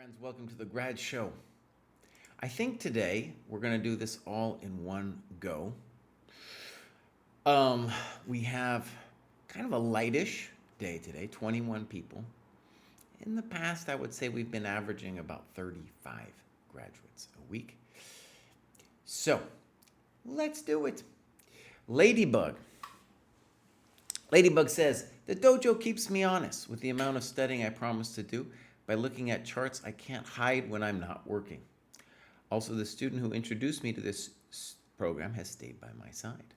friends, welcome to the Grad Show. I think today we're going to do this all in one go. We have kind of a lightish day today, 21 people. In the past, I would say we've been averaging about 35 graduates a week. So, let's do it. Ladybug. Ladybug says, the dojo keeps me honest with the amount of studying I promise to do. By looking at charts, I can't hide when I'm not working. Also, the student who introduced me to this program has stayed by my side.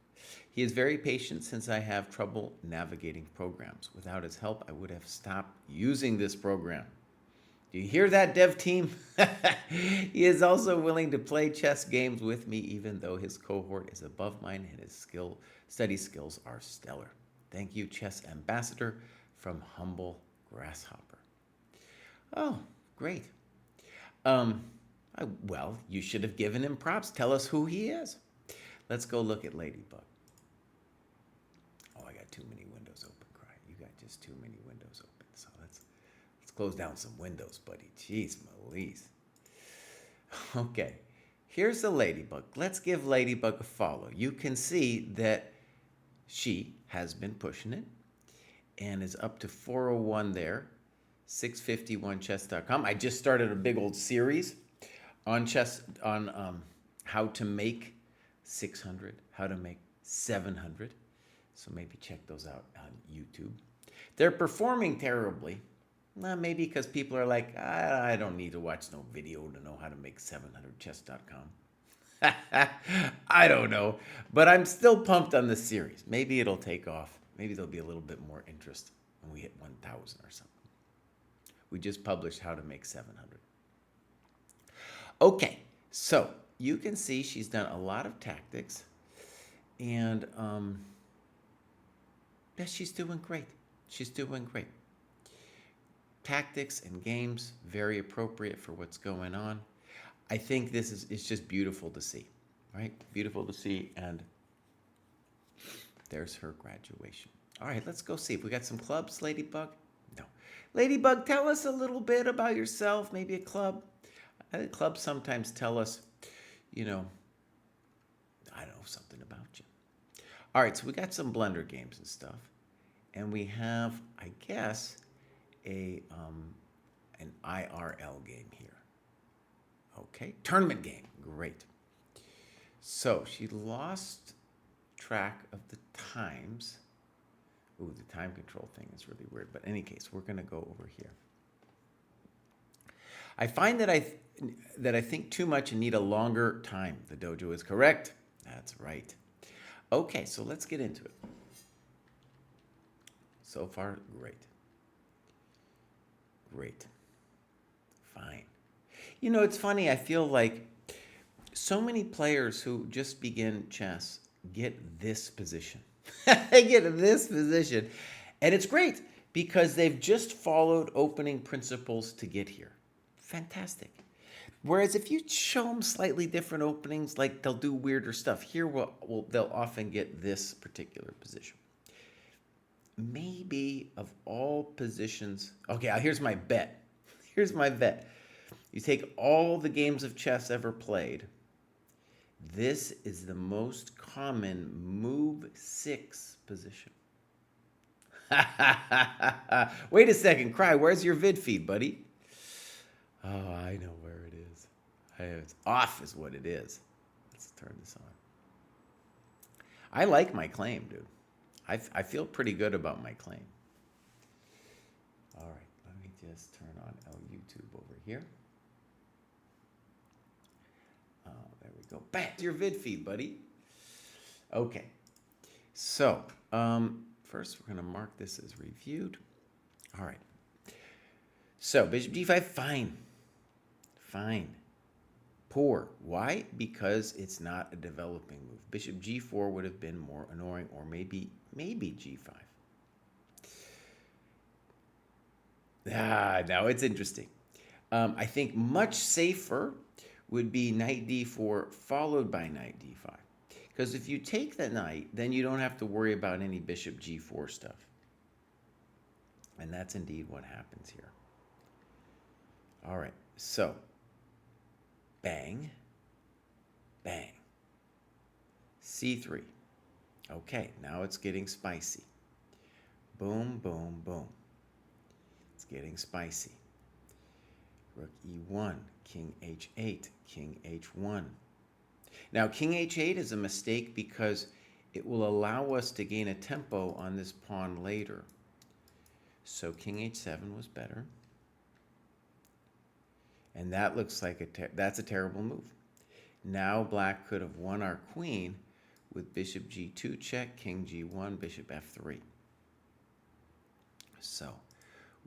He is very patient since I have trouble navigating programs. Without his help, I would have stopped using this program. Do you hear that, dev team? He is also willing to play chess games with me, even though his cohort is above mine and his study skills are stellar. Thank you, Chess Ambassador from Humble Grasshopper. Oh, great. Well, you should have given him props. Tell us who he is. Let's go look at Ladybug. Oh, I got too many windows open, Kraai. You got just too many windows open. So let's close down some windows, buddy. Jeez, Melise. Okay, here's the Ladybug. Let's give Ladybug a follow. You can see that she has been pushing it and is up to 401 there. 651chess.com. I just started a big old series on how to make 600, how to make 700. So maybe check those out on YouTube. They're performing terribly. Maybe because people are like, I don't need to watch no video to know how to make 700chess.com. I don't know. But I'm still pumped on this series. Maybe it'll take off. Maybe there'll be a little bit more interest when we hit 1,000 or something. We just published how to make 700. Okay, so you can see she's done a lot of tactics, and yeah, she's doing great. She's doing great. Tactics and games, very appropriate for what's going on. I think this is it's just beautiful to see, right? Beautiful to see, and there's her graduation. All right, let's go see if we got some clubs, Ladybug. No. Ladybug, tell us a little bit about yourself, maybe a club. I think clubs sometimes tell us, I don't know, something about you. All right, so we got some blender games and stuff. And we have, I guess, an IRL game here. Okay, tournament game, great. So she lost track of the times. Ooh, the time control thing is really weird. But in any case, we're going to go over here. I find that I think too much and need a longer time. The dojo is correct. That's right. Okay, so let's get into it. So far, great. Great. Fine. It's funny. I feel like so many players who just begin chess get this position. They get this position. And it's great because they've just followed opening principles to get here. Fantastic. Whereas if you show them slightly different openings, like they'll do weirder stuff. Here, they'll often get this particular position. Maybe of all positions... Okay, here's my bet. Here's my bet. You take all the games of chess ever played. This is the most common move 6 position. Wait a second, Kraai, where's your vid feed, buddy? Oh, I know where it is. It's off is what it is. Let's turn this on. I like my claim, dude. I feel pretty good about my claim. All right, let me just turn on YouTube over here. There we go. Back to your vid feed, buddy. Okay. So, first we're going to mark this as reviewed. All right. So, bishop d5, fine. Fine. Poor. Why? Because it's not a developing move. Bishop g4 would have been more annoying, or maybe g5. Now it's interesting. I think much safer would be knight d4 followed by knight d5. Because if you take the knight, then you don't have to worry about any bishop g4 stuff. And that's indeed what happens here. All right, So, bang, bang. C3. Okay, now it's getting spicy. Boom, boom, boom. It's getting spicy. Rook E1, King H8, King H1. Now, King H8 is a mistake because it will allow us to gain a tempo on this pawn later. So King H7 was better. And that looks like that's a terrible move. Now black could have won our queen with bishop G2 check, King G1, bishop F3. So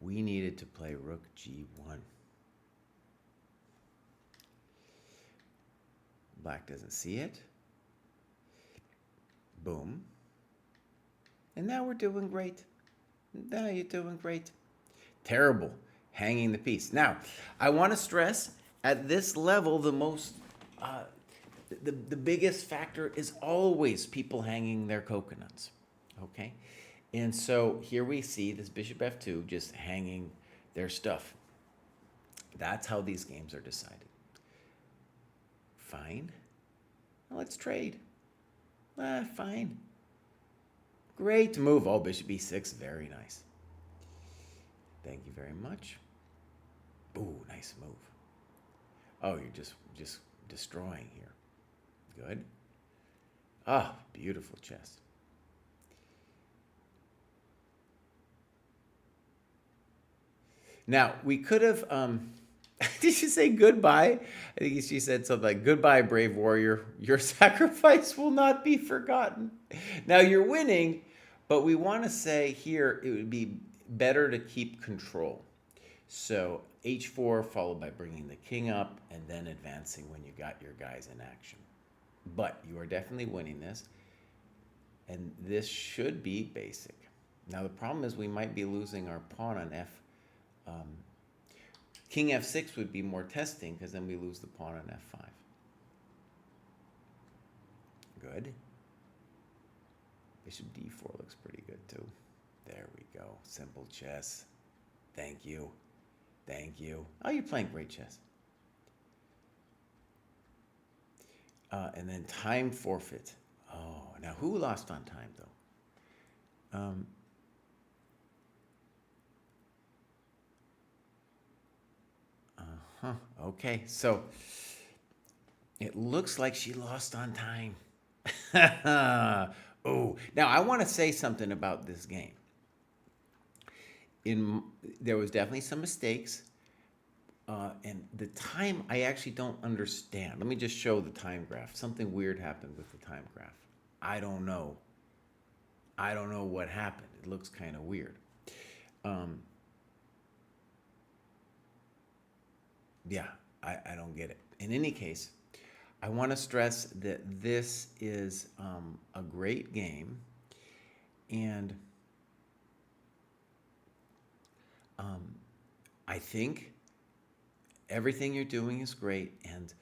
we needed to play rook G1. Black doesn't see it. Boom. And now we're doing great. Now you're doing great. Terrible. Hanging the piece. Now, I want to stress, at this level, the biggest factor is always people hanging their coconuts. Okay? And so here we see this bishop F2 just hanging their stuff. That's how these games are decided. Fine. Now let's trade. Fine. Great move. Oh, bishop E6. Very nice. Thank you very much. Ooh, nice move. Oh, you're just destroying here. Good. Ah, beautiful chess. Now, we could have, did she say goodbye? I think she said something like, goodbye, brave warrior. Your sacrifice will not be forgotten. Now, you're winning, but we want to say here it would be better to keep control. So H4 followed by bringing the king up and then advancing when you got your guys in action. But you are definitely winning this. And this should be basic. Now the problem is we might be losing our pawn on King F6 would be more testing because then we lose the pawn on F5. Good. Bishop D4 looks pretty good too. There we go. Simple chess. Thank you. Thank you. Oh, you're playing great chess. And then time forfeit. Oh, now who lost on time though? Okay, so it looks like she lost on time. Oh, now I want to say something about this game. There was definitely some mistakes, and the time I actually don't understand. Let me just show the time graph. Something weird happened with the time graph. I don't know. I don't know what happened. It looks kind of weird. Yeah, I don't get it. In any case, I want to stress that this is a great game, and I think everything you're doing is great, and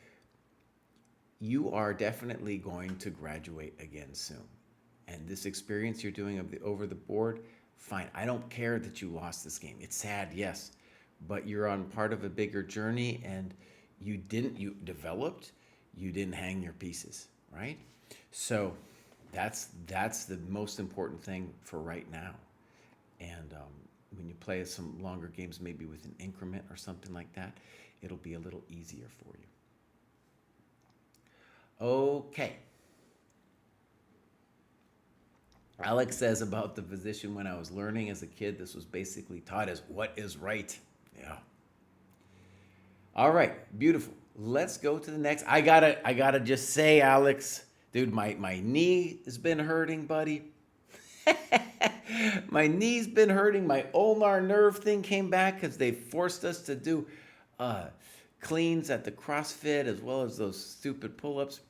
you are definitely going to graduate again soon. And this experience you're doing of the over the board, fine. I don't care that you lost this game. It's sad, yes, but you're on part of a bigger journey, and you developed, you didn't hang your pieces, right? So that's the most important thing for right now. And when you play some longer games, maybe with an increment or something like that, it'll be a little easier for you. Okay. Alex says about the position when I was learning as a kid, this was basically taught as what is right. Yeah. All right, beautiful. Let's go to the next. I gotta just say, Alex, dude, my knee has been hurting, buddy. My knee's been hurting. My ulnar nerve thing came back because they forced us to do cleans at the CrossFit as well as those stupid pull-ups.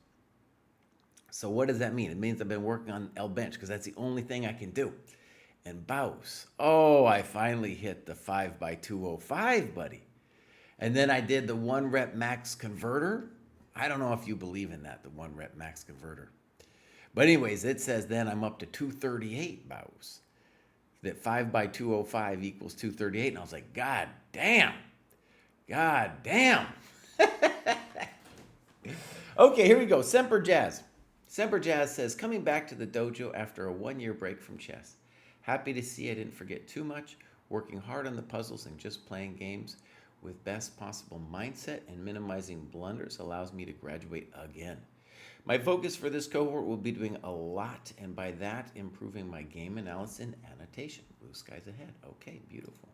So what does that mean? It means I've been working on L bench because that's the only thing I can do. And bows. Oh, I finally hit the 5x205, buddy. And then I did the 1 rep max converter. I don't know if you believe in that, the 1 rep max converter. But anyways, it says then I'm up to 238 bows. That 5x205 equals 238. And I was like, God damn. God damn. Okay, here we go. Semper Jazz. Semper Jazz says, coming back to the dojo after a 1-year break from chess. Happy to see I didn't forget too much. Working hard on the puzzles and just playing games with best possible mindset and minimizing blunders allows me to graduate again. My focus for this cohort will be doing a lot, and by that, improving my game analysis and annotation. Blue skies ahead. Okay, beautiful.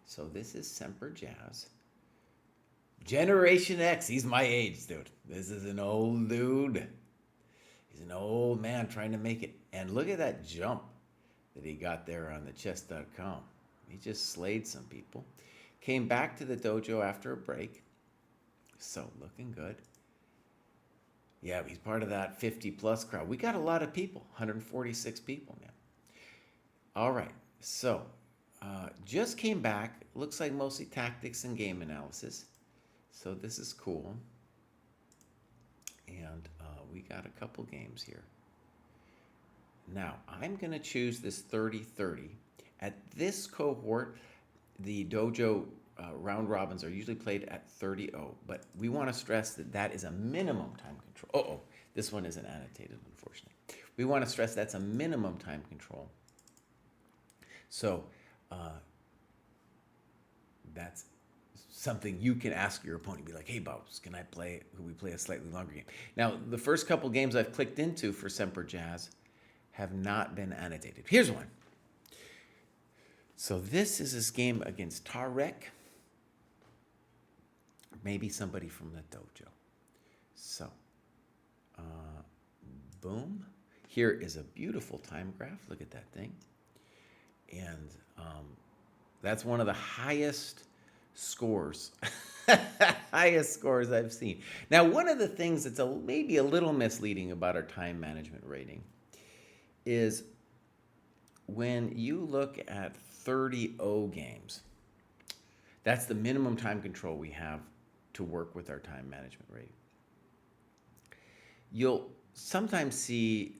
So this is Semper Jazz. Generation X. He's my age, dude. This is an old dude. He's an old man trying to make it. And look at that jump that he got there on the chess.com. He just slayed some people. Came back to the dojo after a break. So looking good. Yeah, he's part of that 50 plus crowd. We got a lot of people, 146 people now. All right, so just came back. Looks like mostly tactics and game analysis. So this is cool. And we got a couple games here. Now, I'm going to choose this 30-30. At this cohort, the dojo round robins are usually played at 30-0, but we want to stress that that is a minimum time control. This one isn't annotated, unfortunately. We want to stress that's a minimum time control. So that's something you can ask your opponent. Be like, hey, Bobs, can we play a slightly longer game? Now, the first couple games I've clicked into for Semper Jazz have not been annotated. Here's one. So this is his game against Tarek. Maybe somebody from the dojo. So, boom. Here is a beautiful time graph. Look at that thing. And that's one of the highest scores, highest scores I've seen. Now, one of the things that's maybe a little misleading about our time management rating is when you look at 30-0 games, that's the minimum time control we have to work with our time management rating. You'll sometimes see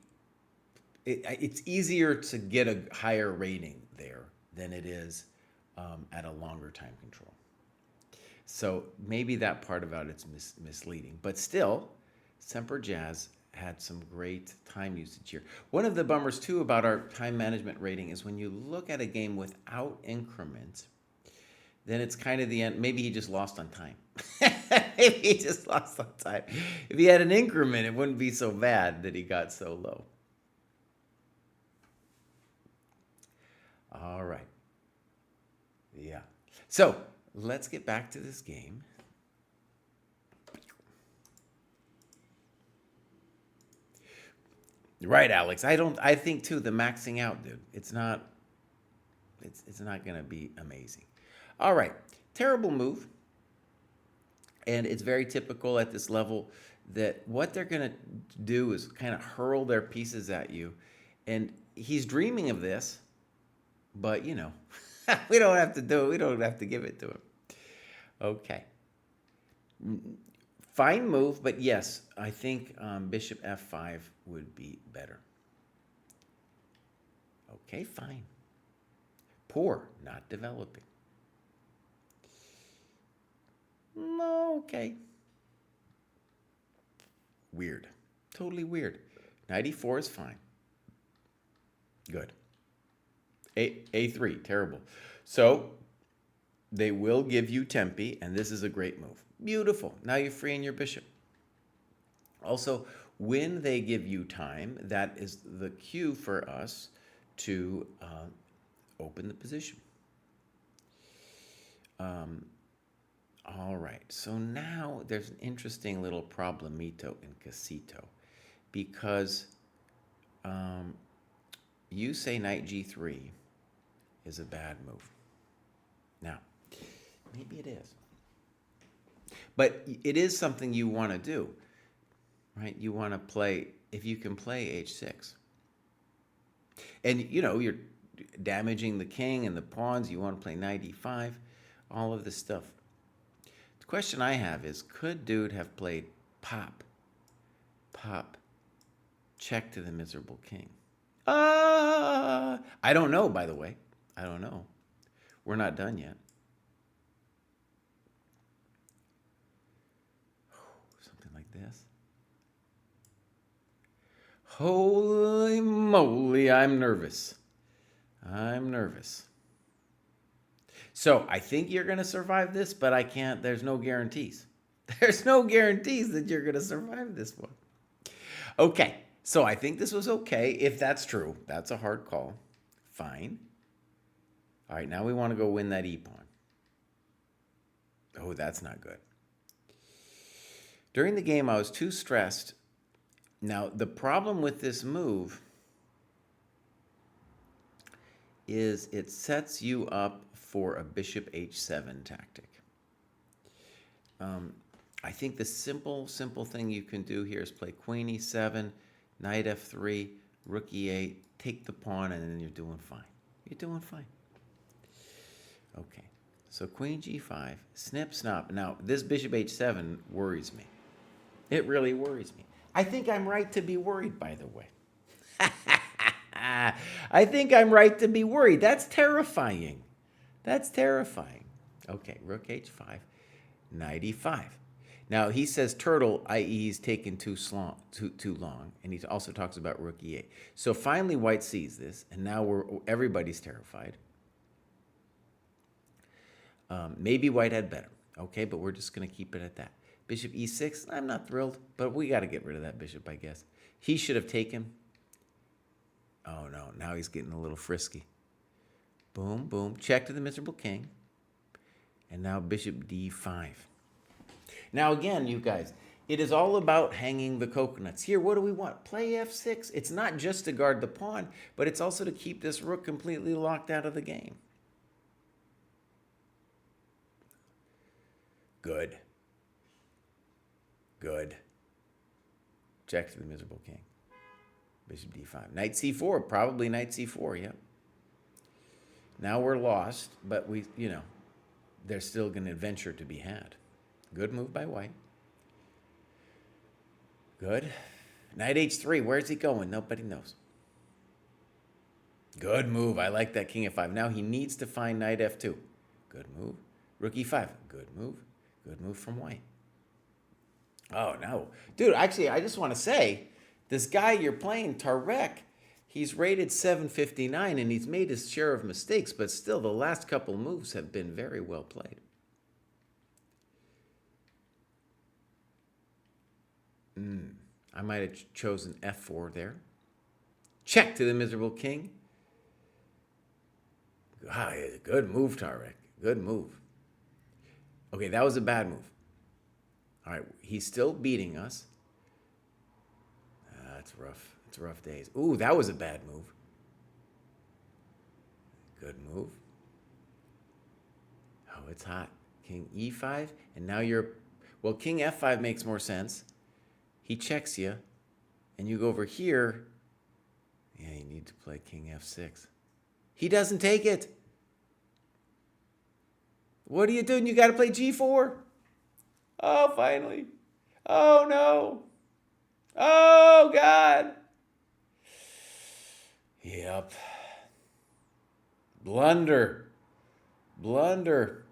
it's easier to get a higher rating there than it is at a longer time control. So maybe that part about it's misleading. But still, Semper Jazz had some great time usage here. One of the bummers, too, about our time management rating is when you look at a game without increment, then it's kind of the end. Maybe he just lost on time. Maybe he just lost on time. If he had an increment, it wouldn't be so bad that he got so low. All right. Yeah. So let's get back to this game. Right, Alex. I think too the maxing out, dude. It's not going to be amazing. All right. Terrible move. And it's very typical at this level that what they're going to do is kind of hurl their pieces at you. And he's dreaming of this, but you know, we don't have to do it. We don't have to give it to him. Okay. Fine move, but yes, I think bishop f5 would be better. Okay, fine. Poor, not developing. Okay. Weird. Totally weird. Knight e4 is fine. Good. A3, terrible. So they will give you tempi, and this is a great move. Beautiful. Now you're freeing your bishop. Also, when they give you time, that is the cue for us to open the position. All right, so now there's an interesting little problemito in Casito because you say knight g3 is a bad move. Now, maybe it is. But it is something you want to do, right? You want to play, if you can play h6. And, you know, you're damaging the king and the pawns. You want to play knight e5, all of this stuff. The question I have is, could dude have played pop, check to the miserable king? I don't know, by the way. I don't know. We're not done yet. this. Holy moly, I'm nervous. I'm nervous. So I think you're going to survive this, but I can't. There's no guarantees. There's no guarantees that you're going to survive this one. Okay, so I think this was okay. If that's true, that's a hard call. Fine. All right, now we want to go win that e-pawn. Oh, that's not good. During the game, I was too stressed. Now, the problem with this move is it sets you up for a bishop h7 tactic. I think the simple thing you can do here is play queen e7, knight f3, rook e8, take the pawn, and then you're doing fine. You're doing fine. Okay, so queen g5, snip, snop. Now, this bishop h7 worries me. It really worries me. I think I'm right to be worried, by the way. I think I'm right to be worried. That's terrifying. That's terrifying. Okay, rook h5, knight e5. Now, he says turtle, i.e. he's taken too long, and he also talks about rook e8. So finally, white sees this, and now everybody's terrified. Maybe white had better, okay, but we're just going to keep it at that. Bishop e6, I'm not thrilled, but we got to get rid of that bishop, I guess. He should have taken. Oh, no, now he's getting a little frisky. Boom, boom, check to the miserable king. And now bishop d5. Now, again, you guys, it is all about hanging the coconuts. Here, what do we want? Play f6. It's not just to guard the pawn, but it's also to keep this rook completely locked out of the game. Good. Good. Check to the miserable king. Bishop d5. Knight c4. Probably knight c4, yeah. Now we're lost, but there's still an adventure to be had. Good move by white. Good. Knight h3. Where's he going? Nobody knows. Good move. I like that king f5. Now he needs to find knight f2. Good move. Rook e5. Good move. Good move from white. Oh, no. Dude, actually, I just want to say, this guy you're playing, Tarek, he's rated 759, and he's made his share of mistakes, but still, the last couple moves have been very well played. I might have chosen f4 there. Check to the miserable king. Ah, good move, Tarek. Good move. Okay, that was a bad move. All right, he's still beating us. That's rough. It's rough days. Ooh, that was a bad move. Good move. Oh, it's hot. King e5, and now well, king f5 makes more sense. He checks you, and you go over here. Yeah, you need to play king f6. He doesn't take it. What are you doing? You got to play g4. Oh, finally. Oh, no. Oh, God. Yep. Blunder. Blunder.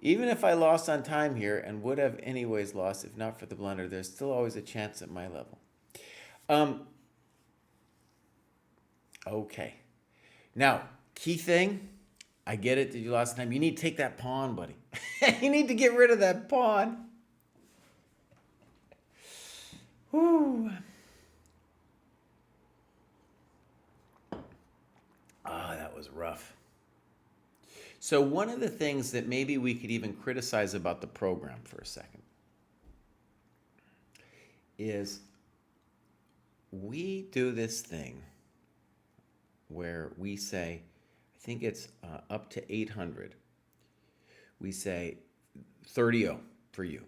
Even if I lost on time here and would have anyways lost if not for the blunder, there's still always a chance at my level. Okay. Now, key thing, I get it that you lost time. You need to take that pawn, buddy. You need to get rid of that pawn. Whew. Ah, that was rough. So one of the things that maybe we could even criticize about the program for a second is we do this thing where we say, I think it's up to 800. We say 30-0 for you.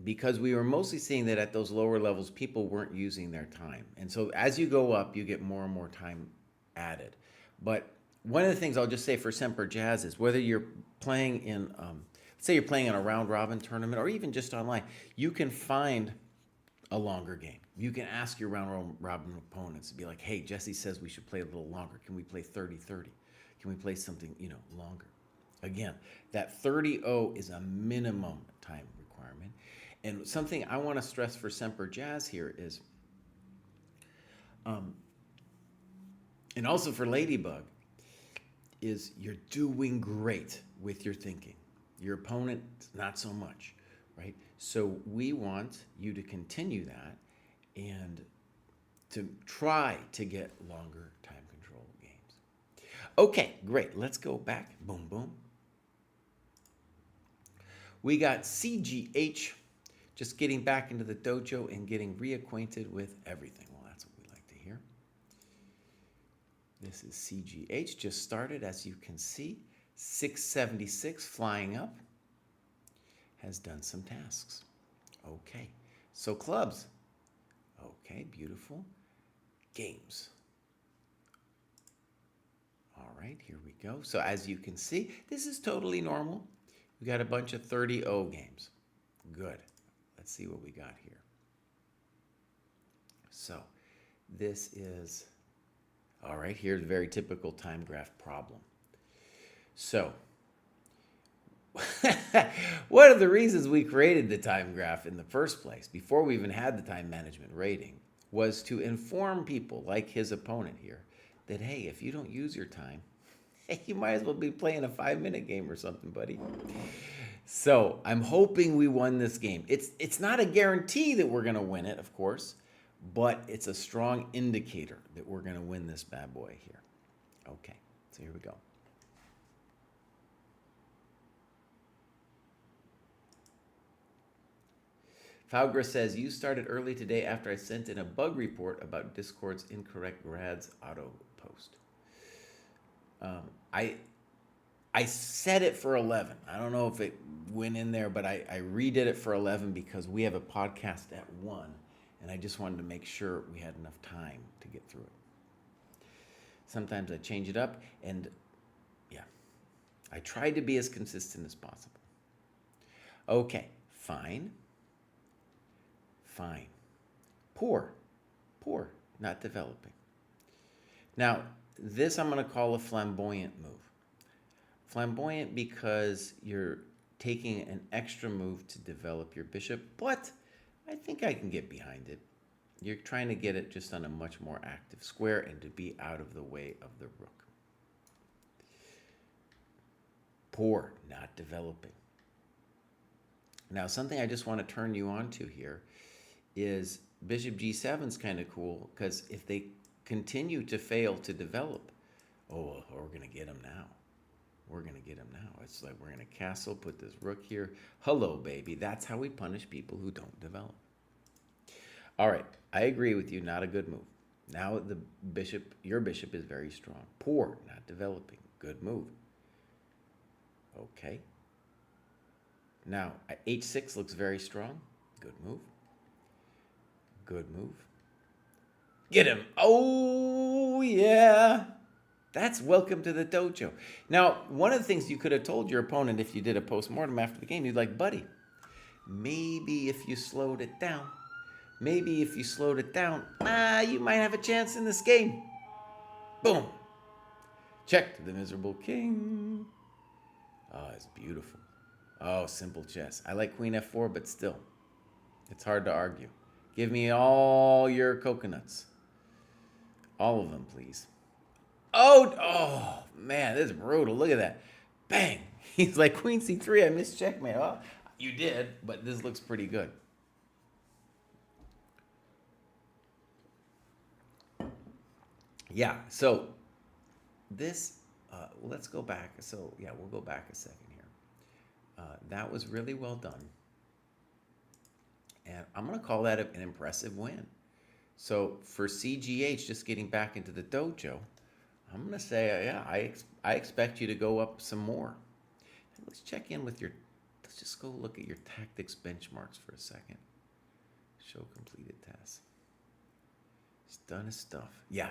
Because we were mostly seeing that at those lower levels, people weren't using their time. And so as you go up, you get more and more time added. But one of the things I'll just say for Semper Jazz is whether you're playing in, say you're playing in a round robin tournament or even just online, you can find a longer game. You can ask your round robin opponents to be like, hey, Jesse says we should play a little longer. Can we play 30-30? Can we play something, longer? Again, that 30-0 is a minimum time requirement. And something I want to stress for Semper Jazz here is, and also for Ladybug, is you're doing great with your thinking. Your opponent, not so much, right? So we want you to continue that and to try to get longer time control games. Okay, great. Let's go back. Boom, boom. We got CGH, just getting back into the dojo and getting reacquainted with everything. Well, that's what we like to hear. This is CGH, just started, as you can see. 676 flying up, has done some tasks. Okay, so clubs. Okay, beautiful. Games. All right, here we go. So as you can see, this is totally normal. We got a bunch of 30-0 games. Good. Let's see what we got here. So this is, all right, here's a very typical time graph problem. So one of the reasons we created the time graph in the first place, before we even had the time management rating, was to inform people like his opponent here that, hey, if you don't use your time, you might as well be playing a 5-minute game or something, buddy. So I'm hoping we won this game. It's not a guarantee that we're going to win it, of course, but it's a strong indicator that we're going to win this bad boy here. Okay, so here we go. Faugra says, you started early today after I sent in a bug report about Discord's incorrect grads auto post. I set it for 11. I don't know if it went in there, but I redid it for 11 because we have a podcast at 1, and I just wanted to make sure we had enough time to get through it. Sometimes I change it up, and yeah, I tried to be as consistent as possible. Okay, fine. Fine. Poor, not developing. Now, this I'm going to call a flamboyant move. Flamboyant because you're taking an extra move to develop your bishop, but I think I can get behind it. You're trying to get it just on a much more active square and to be out of the way of the rook. Poor, not developing. Now, something I just want to turn you on to here is bishop g7 is kind of cool because if they continue to fail to develop, oh, we're going to get them now. We're going to get them now. It's like we're going to castle, put this rook here. Hello, baby. That's how we punish people who don't develop. All right, I agree with you. Not a good move. Now the bishop, your bishop is very strong. Poor, not developing. Good move. Okay. Now, h6 looks very strong. Good move. Good move. Get him. Oh, yeah. That's welcome to the dojo. Now, one of the things you could have told your opponent if you did a postmortem after the game, you'd like, buddy, maybe if you slowed it down, you might have a chance in this game. Boom. Check to the miserable king. Oh, it's beautiful. Oh, simple chess. I like queen f4, but still, it's hard to argue. Give me all your coconuts. All of them, please. Oh, man, this is brutal. Look at that. Bang. He's like, queen c3, I missed checkmate. Oh, you did, but this looks pretty good. Yeah, so this, let's go back. So, yeah, we'll go back a second here. That was really well done. And I'm going to call that an impressive win. So for CGH, just getting back into the dojo, I'm going to say, yeah, I expect you to go up some more. And let's check in with let's just go look at your tactics benchmarks for a second. Show completed tasks. He's done his stuff. Yeah.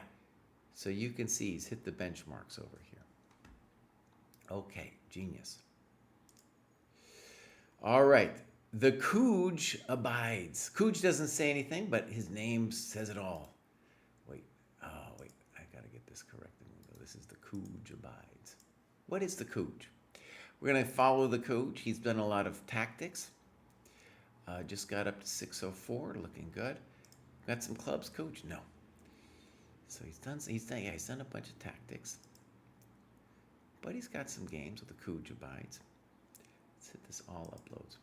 So you can see he's hit the benchmarks over here. Okay, genius. All right. The Cooge abides. Cooge doesn't say anything, but his name says it all. Wait, I gotta get this corrected. This is the Cooge abides. What is the Cooge? We're gonna follow the Cooge. He's done a lot of tactics. Just got up to 604, looking good. Got some clubs, coach? No. So he's done a bunch of tactics. But he's got some games with the Kuj abides. Let's hit this all uploads.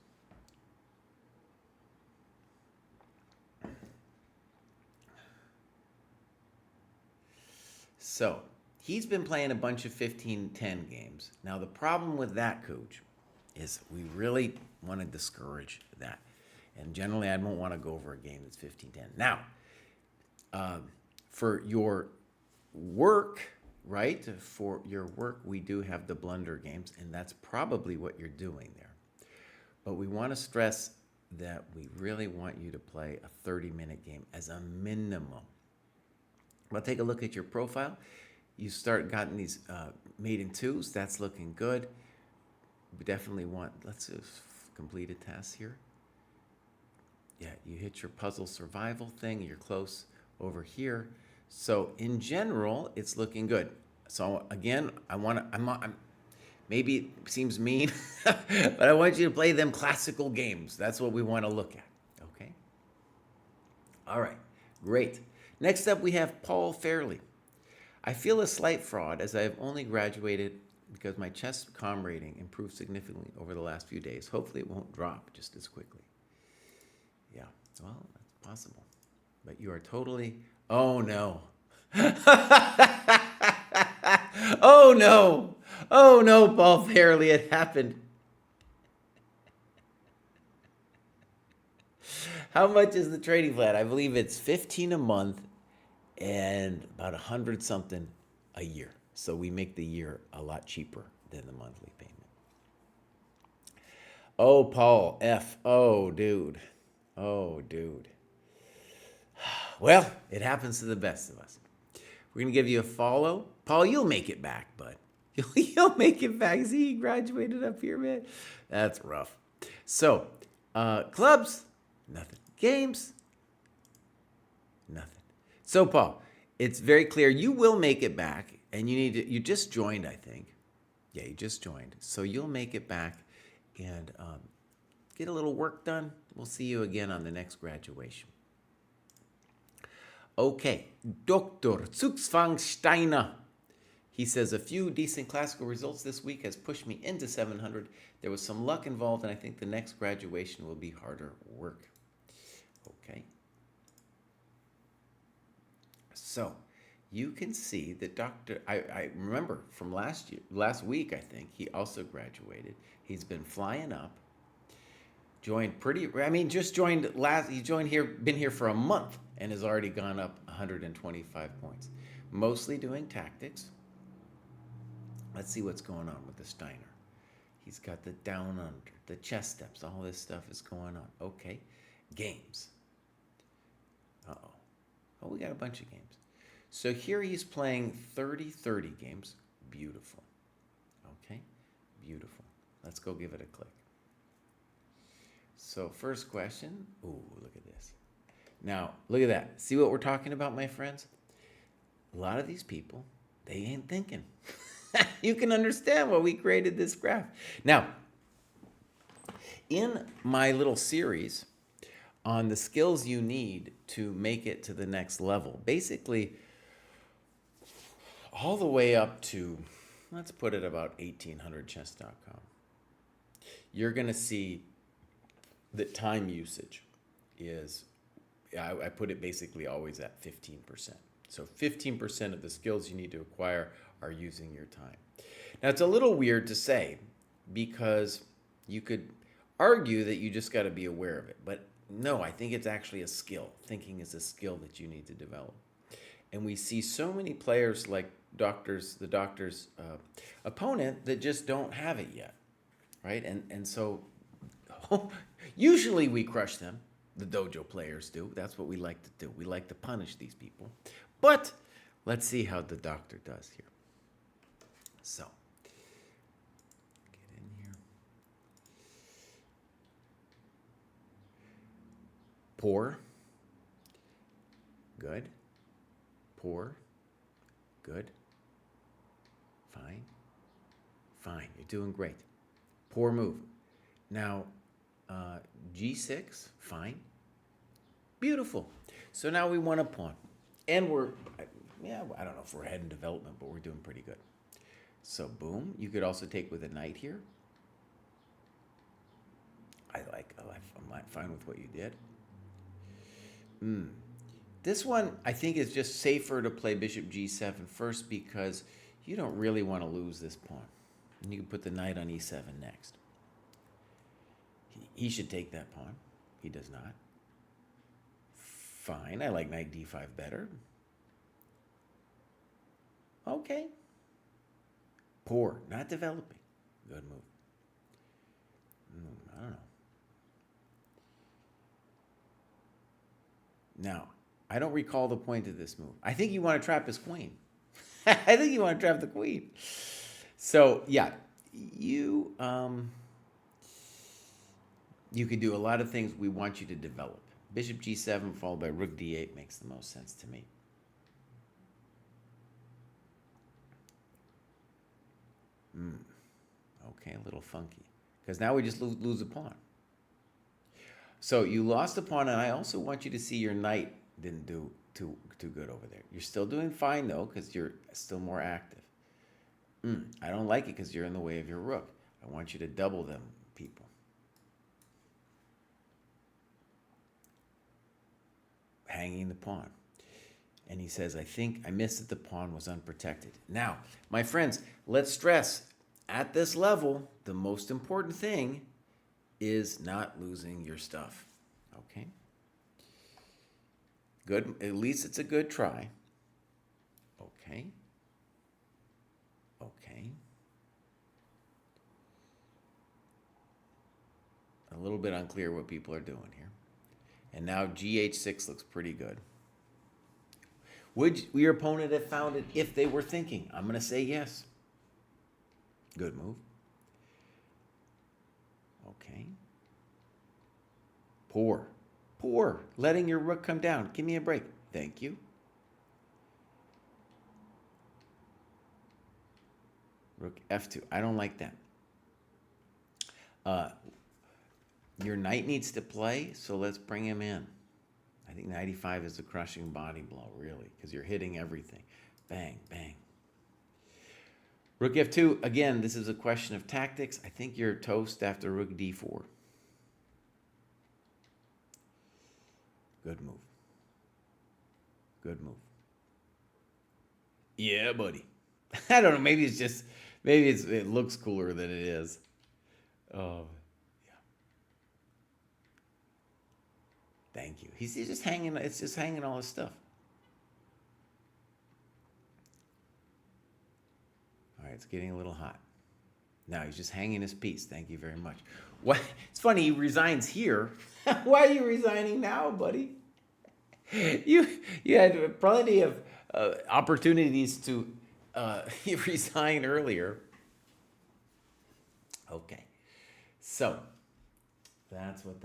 So he's been playing a bunch of 15-10 games. Now the problem with that, Kuj, is we really want to discourage that. And generally, I don't want to go over a game that's 15-10. Now, for your work, right? For your work, we do have the blunder games, and that's probably what you're doing there. But we want to stress that we really want you to play a 30-minute game as a minimum. Well, take a look at your profile. You gotten these made in twos. That's looking good. We definitely want, let's just complete a task here. Yeah, you hit your puzzle survival thing. You're close over here. So in general, it's looking good. So again, maybe it seems mean, but I want you to play them classical games. That's what we want to look at, okay? All right, great. Next up, we have Paul Fairley. I feel a slight fraud as I have only graduated because my chess comm rating improved significantly over the last few days. Hopefully it won't drop just as quickly. Yeah, well, that's possible. But you are totally, oh no. Oh no. Oh no, Paul Fairley, it happened. How much is the trading plan? I believe it's 15 a month and about 100 something a year. So we make the year a lot cheaper than the monthly payment. Oh, Paul F. Oh, dude. Oh, dude. Well, it happens to the best of us. We're going to give you a follow. Paul, you'll make it back, bud. You'll make it back. See, he graduated up here, man. That's rough. So, clubs, nothing. Games, nothing. So, Paul, it's very clear you will make it back, and you just joined, I think. Yeah, you just joined. So you'll make it back and get a little work done. We'll see you again on the next graduation. Okay, Dr. Zugzwangsteiner. He says, a few decent classical results this week has pushed me into 700. There was some luck involved, and I think the next graduation will be harder work. Okay. So, you can see that I remember from last week, I think, he also graduated. He's been flying up. He joined here, been here for a month, and has already gone up 125 points. Mostly doing tactics. Let's see what's going on with the Steiner. He's got the down under, the chess steps, all this stuff is going on. Okay, games. Uh-oh. Oh, we got a bunch of games. So here he's playing 30-30 games. Beautiful. Okay, beautiful. Let's go give it a click. So first question. Ooh, look at this. Now, look at that. See what we're talking about, my friends? A lot of these people, they ain't thinking. You can understand why we created this graph. Now, in my little series on the skills you need to make it to the next level, basically all the way up to, let's put it about 1800chess.com, you're going to see that time usage is, I put it basically always at 15%. So 15% of the skills you need to acquire are using your time. Now, it's a little weird to say because you could argue that you just got to be aware of it. But no, I think it's actually a skill. Thinking is a skill that you need to develop. And we see so many players like the doctor's opponent that just don't have it yet, right? And so usually we crush them. The dojo players do. That's what we like to do. We like to punish these people. But let's see how the doctor does here. So, get in here. Poor. Good. Poor. Good. Fine. Fine. You're doing great. Poor move. Now, G6, fine. Beautiful. So now we want a pawn. And I don't know if we're ahead in development, but we're doing pretty good. So boom, you could also take with a knight here. I'm fine with what you did. This one, I think, is just safer to play bishop g7 first because you don't really want to lose this pawn. And you can put the knight on e7 next. He should take that pawn. He does not. Fine, I like knight d5 better. Okay. Poor, not developing. Good move. I don't know. Now, I don't recall the point of this move. I think you want to trap his queen. I think you want to trap the queen. So, yeah, you could do a lot of things we want you to develop. Bishop g7 followed by rook d8 makes the most sense to me. Okay, a little funky. Because now we just lose a pawn. So you lost a pawn, and I also want you to see your knight didn't do too good over there. You're still doing fine, though, because you're still more active. I don't like it because you're in the way of your rook. I want you to double them, people. Hanging the pawn. And he says, I think I missed that the pawn was unprotected. Now, my friends, let's stress, at this level, the most important thing is not losing your stuff. Okay? Good. At least it's a good try. Okay. Okay. A little bit unclear what people are doing here. And now GH6 looks pretty good. Would your opponent have found it if they were thinking? I'm going to say yes. Good move. Okay. Poor. Poor. Letting your rook come down. Give me a break. Thank you. Rook f2. I don't like that. Your knight needs to play, so let's bring him in. I think knight e5 is a crushing body blow, really, because you're hitting everything. Bang, bang. Rook f2, again, this is a question of tactics. I think you're toast after rook d4. Good move. Good move. Yeah, buddy. I don't know, maybe it looks cooler than it is. Oh, yeah. Thank you. He's just hanging, it's just hanging all his stuff. All right, it's getting a little hot. Now he's just hanging his piece. Thank you very much. What? It's funny, he resigns here. Why are you resigning now, buddy? You had plenty of opportunities to resign earlier. Okay, so that's what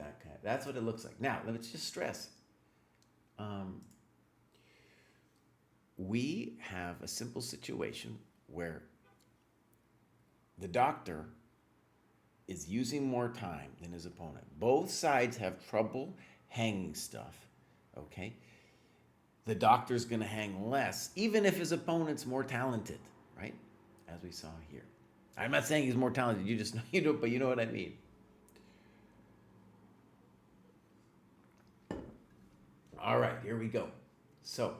that's what it looks like. Now let's just stress. We have a simple situation where the doctor is using more time than his opponent. Both sides have trouble hanging stuff, okay? The doctor's going to hang less, even if his opponent's more talented, right? As we saw here. I'm not saying he's more talented, you just know, but you know what I mean. All right, here we go. So,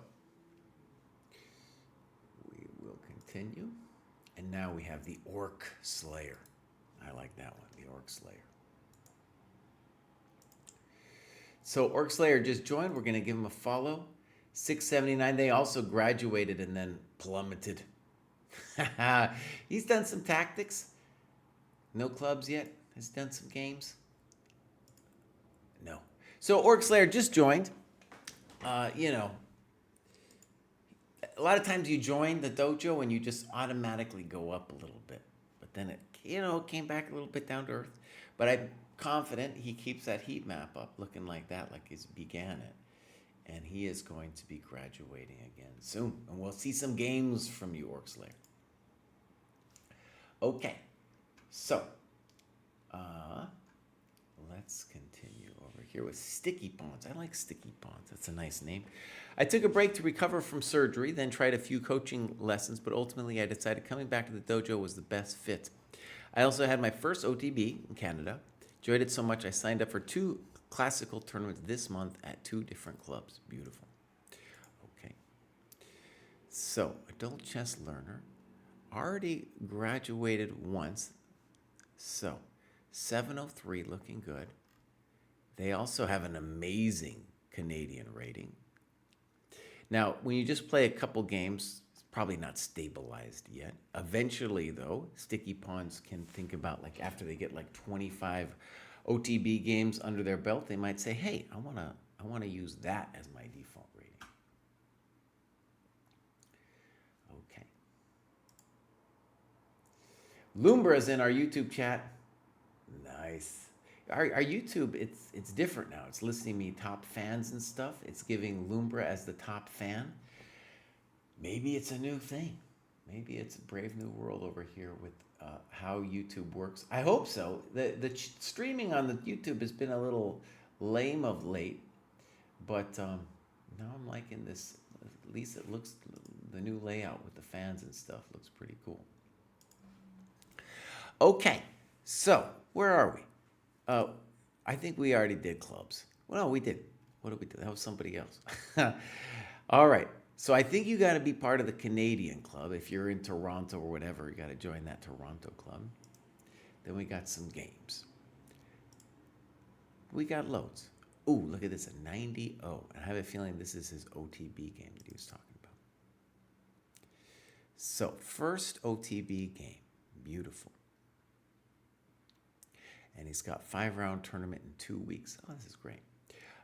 we will continue. And now we have the Orc Slayer. I like that one, the Orc Slayer. So Orc Slayer just joined. We're going to give him a follow. 679. They also graduated and then plummeted. He's done some tactics. No clubs yet. Has done some games. No. So Orc Slayer just joined. You know, a lot of times you join the dojo and you just automatically go up a little bit. But then it, came back a little bit down to earth. But I'm confident he keeps that heat map up looking like that, like he's began it. And he is going to be graduating again soon. And we'll see some games from you, Orc Slayer. Okay. So, let's let's continue over here with Sticky Pawns. I like Sticky Pawns. That's a nice name. I took a break to recover from surgery, then tried a few coaching lessons, but ultimately I decided coming back to the dojo was the best fit. I also had my first OTB in Canada. Enjoyed it so much I signed up for 2 classical tournaments this month at 2 different clubs. Beautiful. Okay. So, adult chess learner. Already graduated once. So, 703 looking good. They also have an amazing Canadian rating. Now, when you just play a couple games, it's probably not stabilized yet. Eventually, though, Sticky Pawns can think about, like, after they get like 25 OTB games under their belt, they might say, hey, I want to use that as my default rating. Okay. Lumbra's in our YouTube chat. Nice. Our YouTube, it's different now. It's listing me top fans and stuff. It's giving Lumbra as the top fan. Maybe it's a new thing. Maybe it's a brave new world over here with how YouTube works. I hope so. The streaming on the YouTube has been a little lame of late, but now I'm liking this. At least it looks, the new layout with the fans and stuff looks pretty cool. Okay, so where are we? I think we already did clubs. Well, no, we did. What did we do? That was somebody else. All right. So I think you got to be part of the Canadian club. If you're in Toronto or whatever, you got to join that Toronto club. Then we got some games. We got loads. Ooh, look at this, a 90-0. I have a feeling this is his OTB game that he was talking about. So, first OTB game. Beautiful. And he's got 5-round tournament in 2 weeks. Oh, this is great.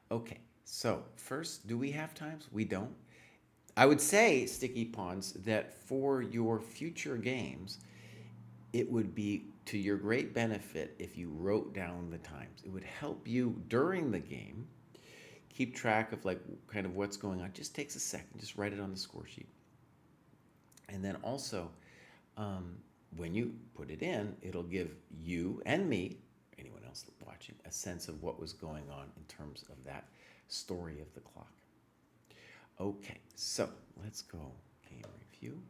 Okay, so first, do we have times? We don't. I would say, Sticky Pawns, that for your future games, it would be to your great benefit if you wrote down the times. It would help you during the game keep track of like kind of what's going on. Just takes a second. Just write it on the score sheet. And then also, when you put it in, it'll give you and me, anyone else watching, a sense of what was going on in terms of that story of the clock. Okay, so let's go game review.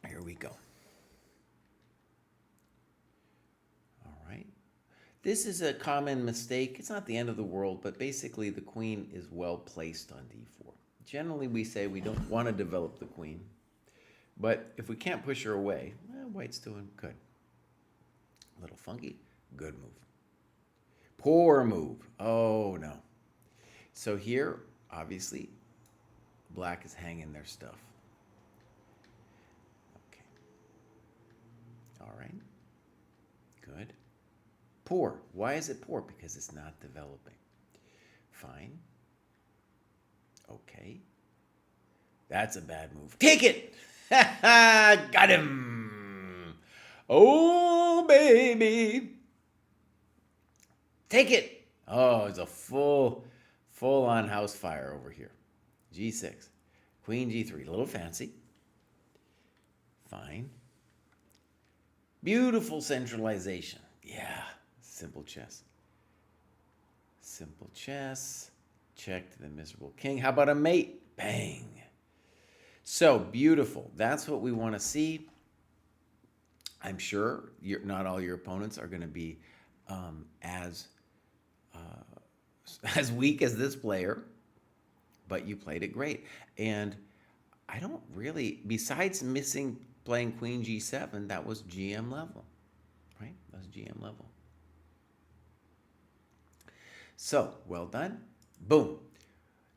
Here we go. All right. This is a common mistake. It's not the end of the world, but basically the queen is well placed on d4. Generally, we say we don't want to develop the queen, but if we can't push her away, white's doing good. A little funky, good move. Poor move. Oh, no. So here, obviously, black is hanging their stuff. Okay. All right. Good. Poor. Why is it poor? Because it's not developing. Fine. Okay. That's a bad move. Take it! Got him! Oh, baby! Take it! Oh, it's a full-on house fire over here. G6. Queen G3. A little fancy. Fine. Beautiful centralization. Yeah. Simple chess. Simple chess. Check to the miserable king. How about a mate? Bang. So, beautiful. That's what we want to see. I'm sure not all your opponents are going to be as weak as this player, but you played it great. And I don't really, besides playing Queen G7, that was GM level, right? That was GM level. So, well done. Boom.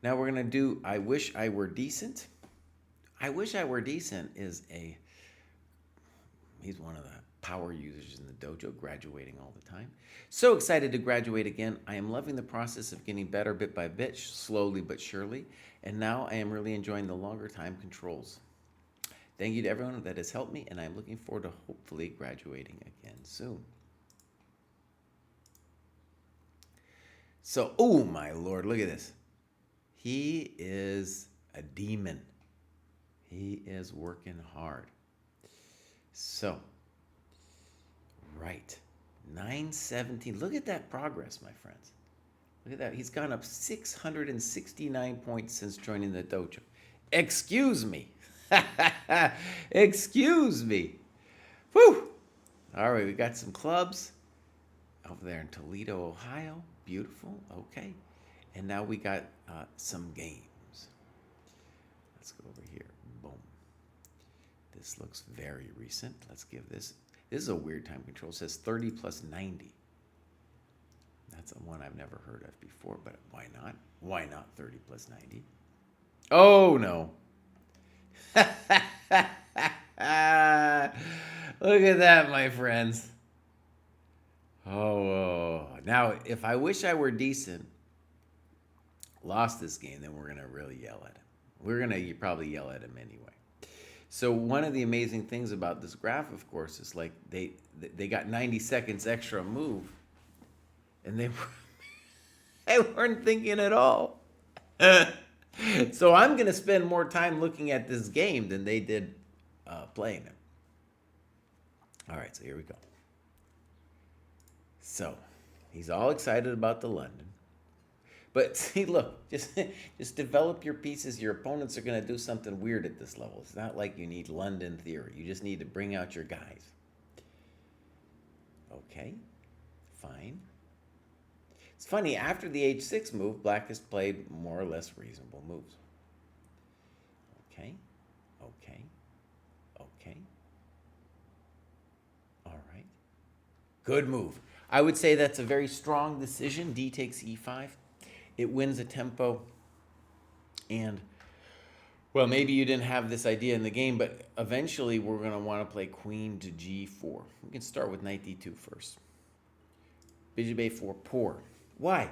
Now we're going to do I Wish I Were Decent. I Wish I Were Decent he's one of the power users in the dojo, graduating all the time. So excited to graduate again. I am loving the process of getting better bit by bit, slowly but surely. And now I am really enjoying the longer time controls. Thank you to everyone that has helped me, and I'm looking forward to hopefully graduating again soon. So, oh my Lord, look at this. He is a demon. He is working hard. So, right. 917. Look at that progress, my friends. Look at that. He's gone up 669 points since joining the dojo. Excuse me. Excuse me. Whew. All right, we got some clubs over there in Toledo, Ohio. Beautiful. Okay. And now we got some games. Let's go over here. Boom. This looks very recent. Let's give this. This is a weird time control. It says 30 plus 90. That's one I've never heard of before, but why not? Why not 30 plus 90? Oh, no. Look at that, my friends. Oh, now if I wish I were decent, lost this game, then we're going to really yell at him. We're going to probably yell at him anyway. So one of the amazing things about this graph, of course, is like they got 90 seconds extra move, and they weren't thinking at all. So I'm going to spend more time looking at this game than they did playing it. All right, so here we go. So he's all excited about the London. But see, look, just develop your pieces. Your opponents are going to do something weird at this level. It's not like you need London theory. You just need to bring out your guys. Okay, fine. It's funny, after the h6 move, Black has played more or less reasonable moves. Okay, okay, okay. All right. Good move. I would say that's a very strong decision. D takes e5. It wins a tempo. And, well, maybe you didn't have this idea in the game, but eventually we're going to want to play queen to g4. We can start with knight d2 first. Bishop a4, poor. Why?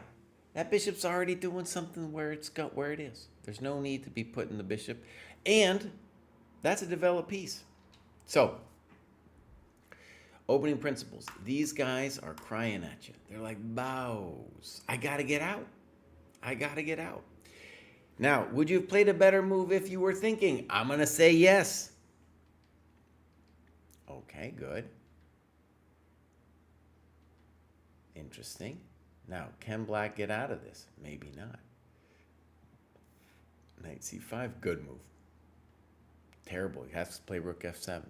That bishop's already doing something where it is. There's no need to be putting the bishop. And that's a developed piece. So, opening principles. These guys are crying at you. They're like, bows. I got to get out. I got to get out. Now, would you have played a better move if you were thinking? I'm going to say yes. Okay, good. Interesting. Now, can Black get out of this? Maybe not. Knight c5, good move. Terrible. He has to play rook f7.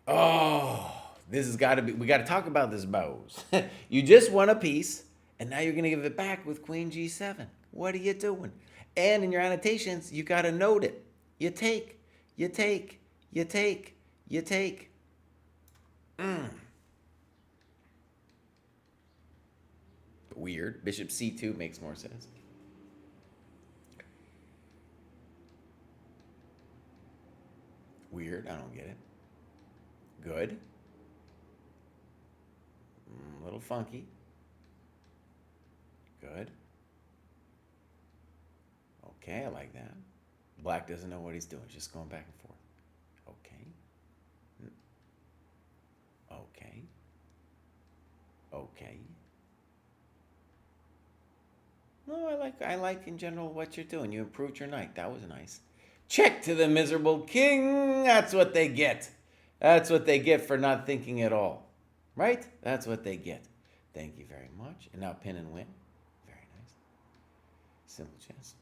Oh, this has got to be, we got to talk about this bows. You just won a piece, and now you're going to give it back with queen g7. What are you doing? And in your annotations, you got to note it. You take, you take, you take, you take. Weird. Bishop c2 makes more sense. Weird. I don't get it. Good. A little funky. Good. Okay, I like that. Black doesn't know what he's doing. Just going back and forth. Okay. Okay. Okay. No, I like in general what you're doing. You improved your knight. That was nice. Check to the miserable king. That's what they get. That's what they get for not thinking at all. Right? That's what they get. Thank you very much. And now pin and win. Very nice. Simple chess.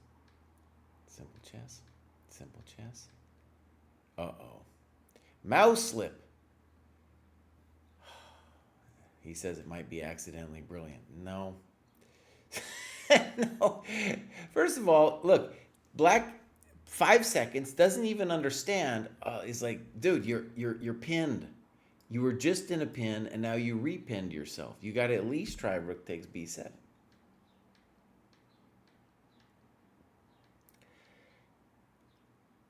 Simple chess. Simple chess. Uh-oh. Mouse slip. He says it might be accidentally brilliant. No. No. First of all, look, Black 5 seconds doesn't even understand. He's like, dude, you're pinned. You were just in a pin, and now you repinned yourself. You got to at least try rook takes b7.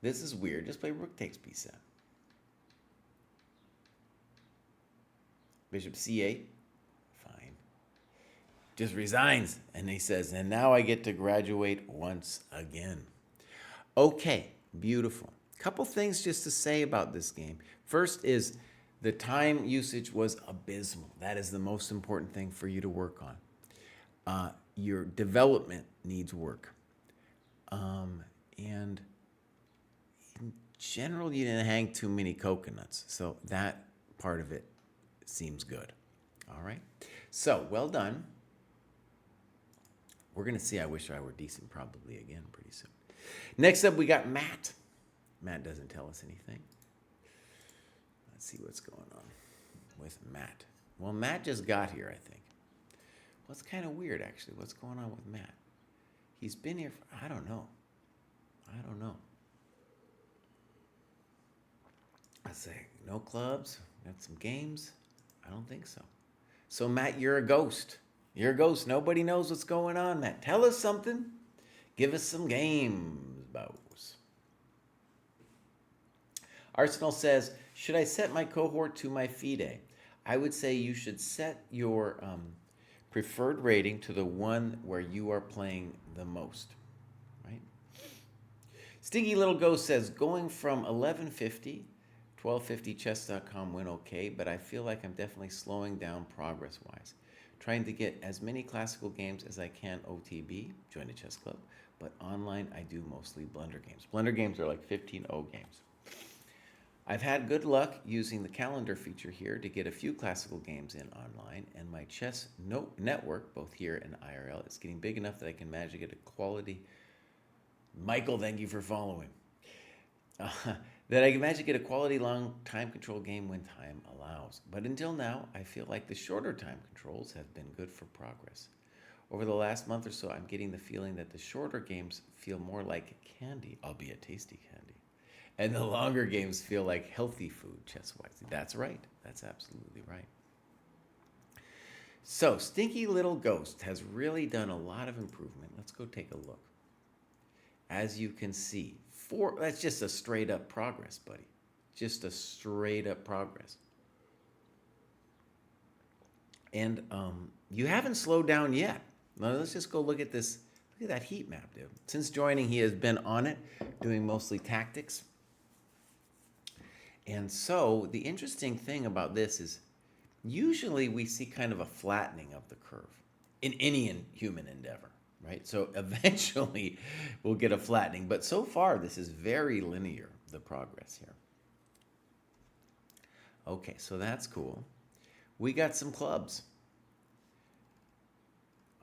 This is weird. Just play rook takes b7. Bishop c8. Fine. Just resigns. And he says, and now I get to graduate once again. Okay, beautiful. Couple things just to say about this game. First is the time usage was abysmal. That is the most important thing for you to work on. Your development needs work. And in general, you didn't hang too many coconuts. So that part of it seems good. All right. So, well done. We're going to see I Wish I Were Decent probably again pretty soon. Next up, we got Matt. Matt doesn't tell us anything. Let's see what's going on with Matt. Well, Matt just got here, I think. Well, it's kind of weird, actually. What's going on with Matt? He's been here for, I don't know. Let's say, no clubs, got some games. I don't think so. So, Matt, you're a ghost. You're a ghost. Nobody knows what's going on, Matt. Tell us something. Give us some games, Bows. Arsenal says, should I set my cohort to my FIDE? I would say you should set your preferred rating to the one where you are playing the most, right? Stinky Little Ghost says, going from 1150, 1250 chess.com went okay, but I feel like I'm definitely slowing down progress-wise. Trying to get as many classical games as I can OTB, join a chess club, but online I do mostly Blender games. Blender games are like 15-0 games. I've had good luck using the calendar feature here to get a few classical games in online, and my chess network, both here and IRL, is getting big enough that I can manage to get a quality... Michael, thank you for following. That I can manage to get a quality long time control game when time allows. But until now, I feel like the shorter time controls have been good for progress. Over the last month or so, I'm getting the feeling that the shorter games feel more like candy, albeit tasty candy. And the longer games feel like healthy food, chess-wise. That's right. That's absolutely right. So, Stinky Little Ghost has really done a lot of improvement. Let's go take a look. As you can see, that's just a straight up progress, buddy. Just a straight up progress. And you haven't slowed down yet. Now let's just go look at this. Look at that heat map, dude. Since joining, he has been on it, doing mostly tactics. And so the interesting thing about this is usually we see kind of a flattening of the curve in any human endeavor. Right? So eventually we'll get a flattening. But so far, this is very linear, the progress here. Okay, so that's cool. We got some clubs.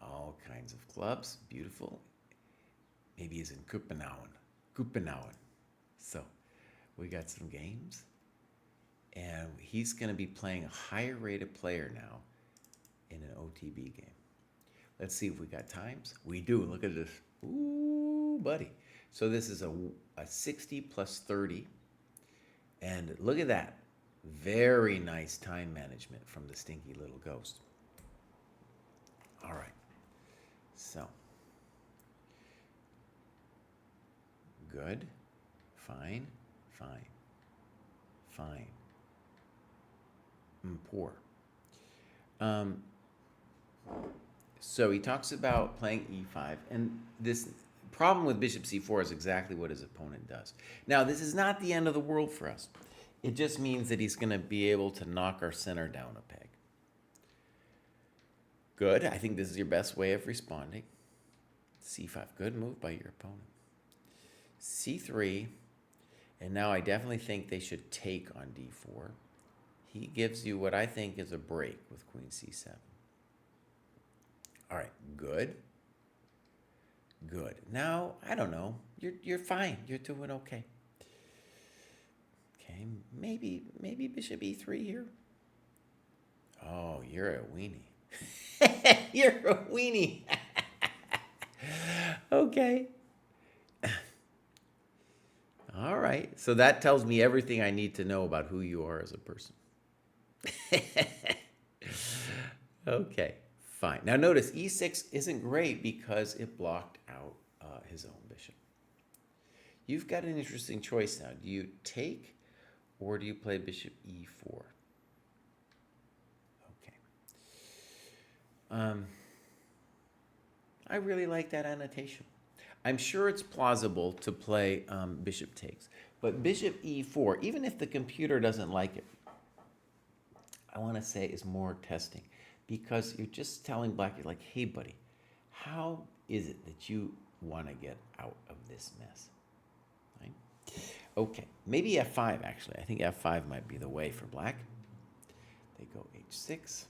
All kinds of clubs. Beautiful. Maybe he's in Copenhagen. So we got some games. And he's going to be playing a higher rated player now in an OTB game. Let's see if we got times. We do. Look at this. Ooh, buddy. So this is a 60 plus 30. And look at that. Very nice time management from the Stinky Little Ghost. All right. So. Good. Fine. Poor. So he talks about playing e5, and this problem with bishop c4 is exactly what his opponent does. Now, this is not the end of the world for us. It just means that he's going to be able to knock our center down a peg. Good. I think this is your best way of responding. c5. Good move by your opponent. c3. And now I definitely think they should take on d4. He gives you what I think is a break with queen c7. All right, good. Now, I don't know. You're fine. You're doing okay. Okay, maybe bishop e3 here. Oh, you're a weenie. You're a weenie. Okay. All right. So that tells me everything I need to know about who you are as a person. Okay. Fine. Now notice e6 isn't great because it blocked out his own bishop. You've got an interesting choice now. Do you take or do you play bishop e4? Okay. I really like that annotation. I'm sure it's plausible to play bishop takes, but bishop e4, even if the computer doesn't like it, I want to say is more testing. Because you're just telling black, you're like, hey, buddy, how is it that you want to get out of this mess? Right? Okay, maybe f5, actually. I think f5 might be the way for black. They go h6.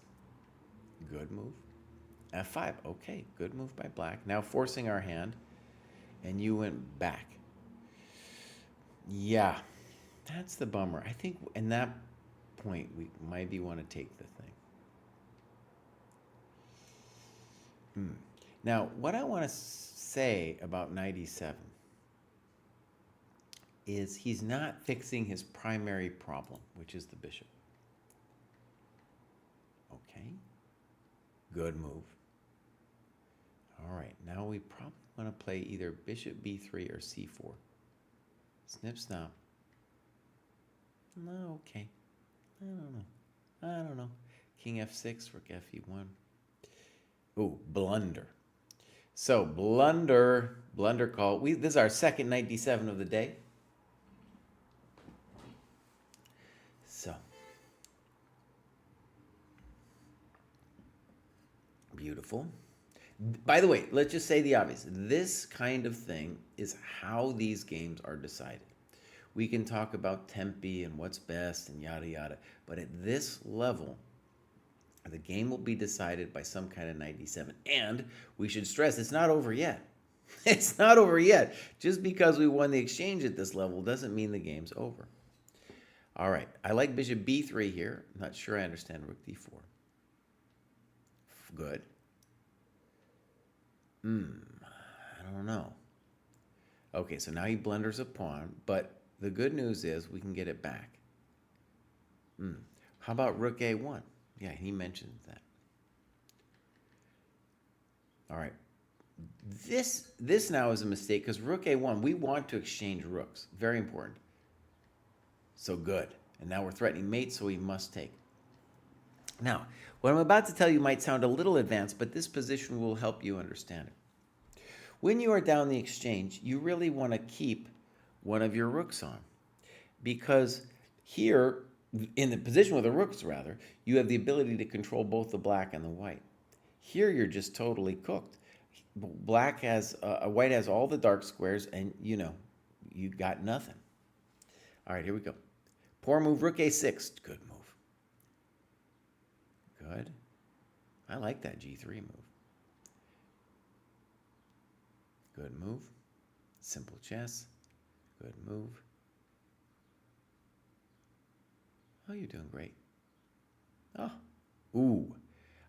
Good move. f5. Okay, good move by black. Now forcing our hand, and you went back. Yeah, that's the bummer. I think in that point, we maybe want to take the thing. Now, what I want to say about knight e7 is he's not fixing his primary problem, which is the bishop. Okay, good move. All right, now we probably want to play either bishop b3 or c4. Snip, snap. No, okay. I don't know. King f6, rook fe1. Ooh, blunder. So blunder call. This is our second knight d7 of the day. So beautiful. By the way, let's just say the obvious. This kind of thing is how these games are decided. We can talk about tempi and what's best and yada yada, but at this level, the game will be decided by some kind of knight d7. And we should stress, it's not over yet. It's not over yet. Just because we won the exchange at this level doesn't mean the game's over. All right, I like bishop b3 here. I'm not sure I understand rook d4. Good. I don't know. Okay, so now he blunders a pawn, but the good news is we can get it back. How about rook a1? Yeah, he mentioned that. All right. This now is a mistake because rook a1, we want to exchange rooks. Very important. So good. And now we're threatening mate, so we must take. Now, what I'm about to tell you might sound a little advanced, but this position will help you understand it. When you are down the exchange, you really want to keep one of your rooks on. Because here, in the position with the rooks rather, you have the ability to control both the black and the white. Here you're just totally cooked. White has all the dark squares, and you got nothing. All right, here we go. Poor move, rook a6. Good move. Good. I like that g3 move. Good move. Simple chess. Good move. Oh, you're doing great. Oh, ooh.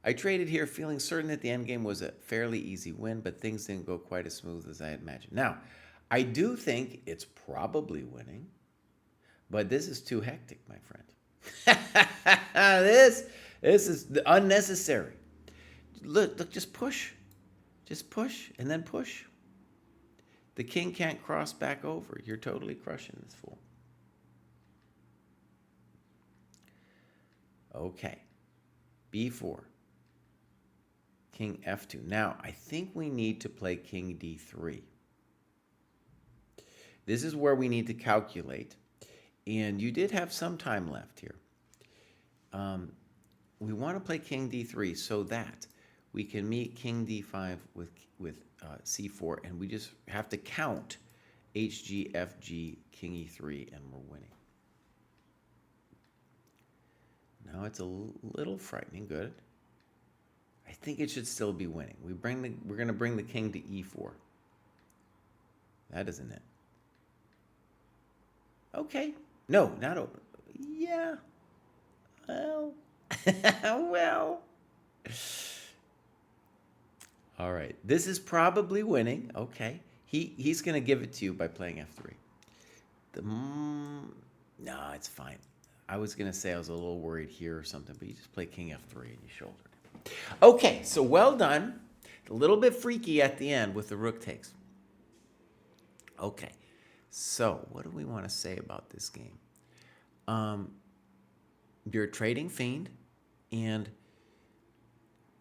I traded here feeling certain that the endgame was a fairly easy win, but things didn't go quite as smooth as I had imagined. Now, I do think it's probably winning, but this is too hectic, my friend. This is unnecessary. Look, just push. Just push and then push. The king can't cross back over. You're totally crushing this fool. Okay. b4. King f2. Now, I think we need to play king d3. This is where we need to calculate. And you did have some time left here. We want to play king d3 so that we can meet king d5 with c4, and we just have to count hg, fg, king e3, and we're winning. Now it's a little frightening. Good. I think it should still be winning. We're going to bring the king to e4. That isn't it. Okay. No, not over. Yeah. Well. Well. All right. This is probably winning. Okay. He's going to give it to you by playing f3. No, it's fine. I was going to say I was a little worried here or something, but you just play king f3 and you shouldered it. Okay, so well done. A little bit freaky at the end with the rook takes. Okay, so what do we want to say about this game? You're a trading fiend, and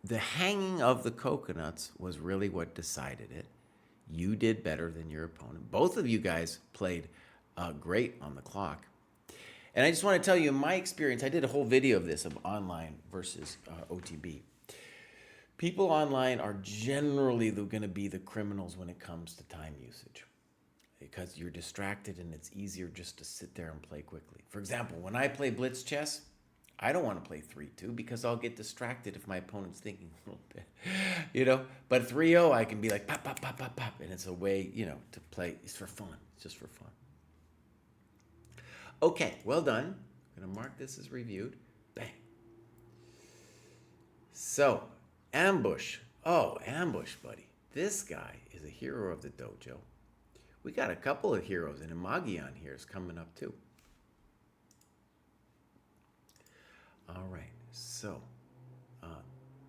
the hanging of the coconuts was really what decided it. You did better than your opponent. Both of you guys played great on the clock. And I just want to tell you, in my experience, I did a whole video of this, of online versus OTB. People online are generally going to be the criminals when it comes to time usage. because you're distracted and it's easier just to sit there and play quickly. For example, when I play blitz chess, I don't want to play 3-2 because I'll get distracted if my opponent's thinking a little bit, But 3-0, I can be like, pop, pop, pop, pop, pop. And it's a way, to play. It's for fun. It's just for fun. Okay, well done. I'm going to mark this as reviewed. Bang. So, ambush. Oh, ambush, buddy. This guy is a hero of the dojo. We got a couple of heroes, and Imagion here is coming up too. All right, so,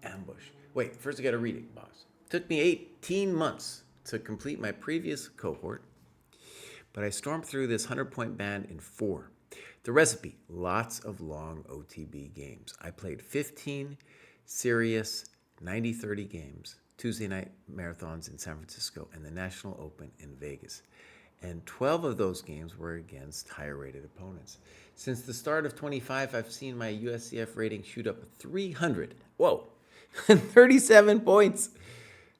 ambush. Wait, first I got to read it, boss. Took me 18 months to complete my previous cohort, but I stormed through this 100-point band in 4. The recipe, lots of long OTB games. I played 15 serious 90-30 games, Tuesday night marathons in San Francisco, and the National Open in Vegas. And 12 of those games were against higher-rated opponents. Since the start of 25, I've seen my USCF rating shoot up 300. Whoa, 37 points.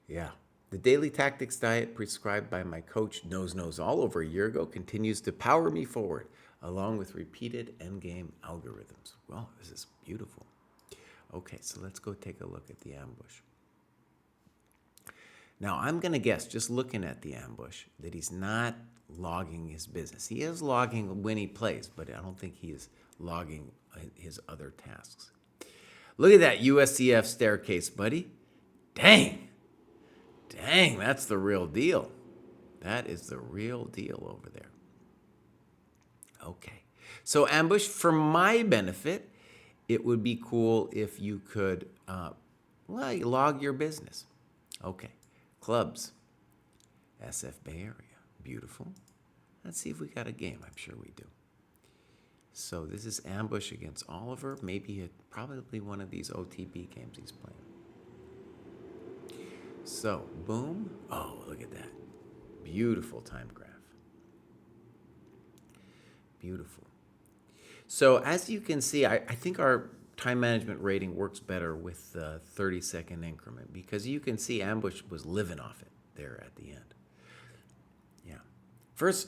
Yeah. The daily tactics diet prescribed by my coach, Knows All, over a year ago continues to power me forward, along with repeated endgame algorithms. Well, this is beautiful. Okay, so let's go take a look at the ambush. Now, I'm going to guess, just looking at the ambush, that he's not logging his business. He is logging when he plays, but I don't think he is logging his other tasks. Look at that USCF staircase, buddy. Dang, that's the real deal. That is the real deal over there. Okay, so ambush, for my benefit, it would be cool if you could log your business. Okay. Clubs, SF Bay Area, beautiful. Let's see if we got a game. I'm sure we do. So this is ambush against Oliver. Probably one of these OTB games he's playing. So, boom. Oh, look at that. Beautiful time graph. Beautiful. So as you can see, I think our time management rating works better with the 30-second increment because you can see ambush was living off it there at the end. Yeah.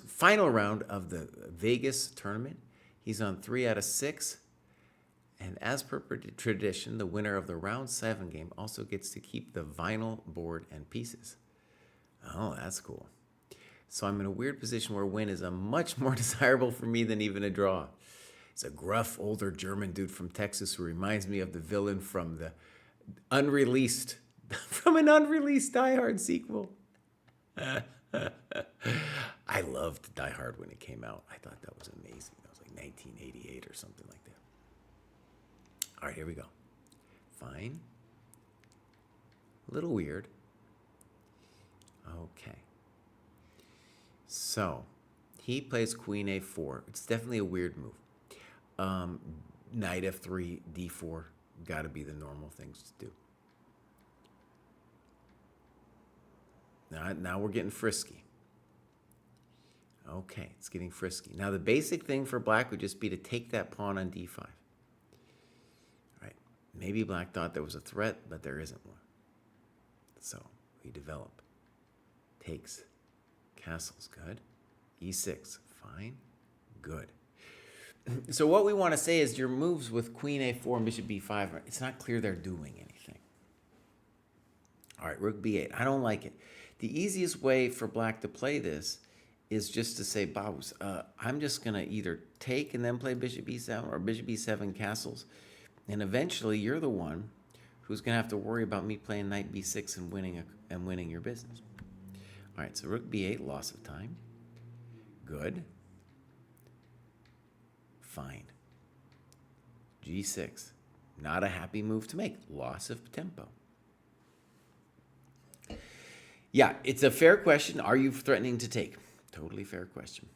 Final round of the Vegas tournament. He's on 3 out of 6. And as per tradition, the winner of the round 7 game also gets to keep the vinyl board and pieces. Oh, that's cool. So I'm in a weird position where win is a much more desirable for me than even a draw. It's a gruff, older German dude from Texas who reminds me of the villain from an unreleased Die Hard sequel. I loved Die Hard when it came out. I thought that was amazing. That was like 1988 or something like that. All right, here we go. Fine. A little weird. Okay. So, he plays Queen A4. It's definitely a weird move. Knight F3, D4, got to be the normal things to do. Now we're getting frisky. Okay, it's getting frisky. Now the basic thing for black would just be to take that pawn on D5. All right, maybe black thought there was a threat, but there isn't one. So we develop. Takes, castles, good. E6, fine, good. So what we want to say is your moves with Queen A4 and Bishop B5, it's not clear they're doing anything. All right, Rook B8. I don't like it. The easiest way for black to play this is just to say, Babus, I'm just going to either take and then play Bishop B7 or Bishop B7 castles. And eventually you're the one who's going to have to worry about me playing Knight B6 and winning your business. All right, so Rook B8, loss of time. Good. Fine. G6, not a happy move to make. Loss of tempo. Yeah, it's a fair question. Are you threatening to take? Totally fair question.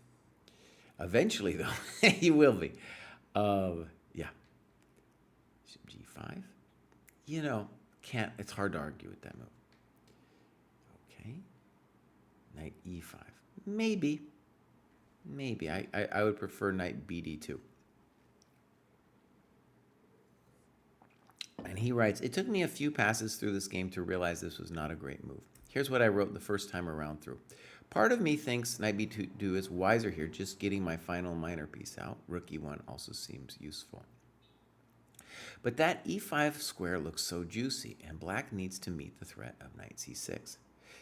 Eventually, though, he will be. Yeah. Bishop G5. It's hard to argue with that move. Okay. Knight E5. Maybe. I would prefer Knight BD2. And he writes, it took me a few passes through this game to realize this was not a great move. Here's what I wrote the first time around through. Part of me thinks knight b2 is wiser here, just getting my final minor piece out. Rook e1 also seems useful. But that e5 square looks so juicy, and black needs to meet the threat of knight c6.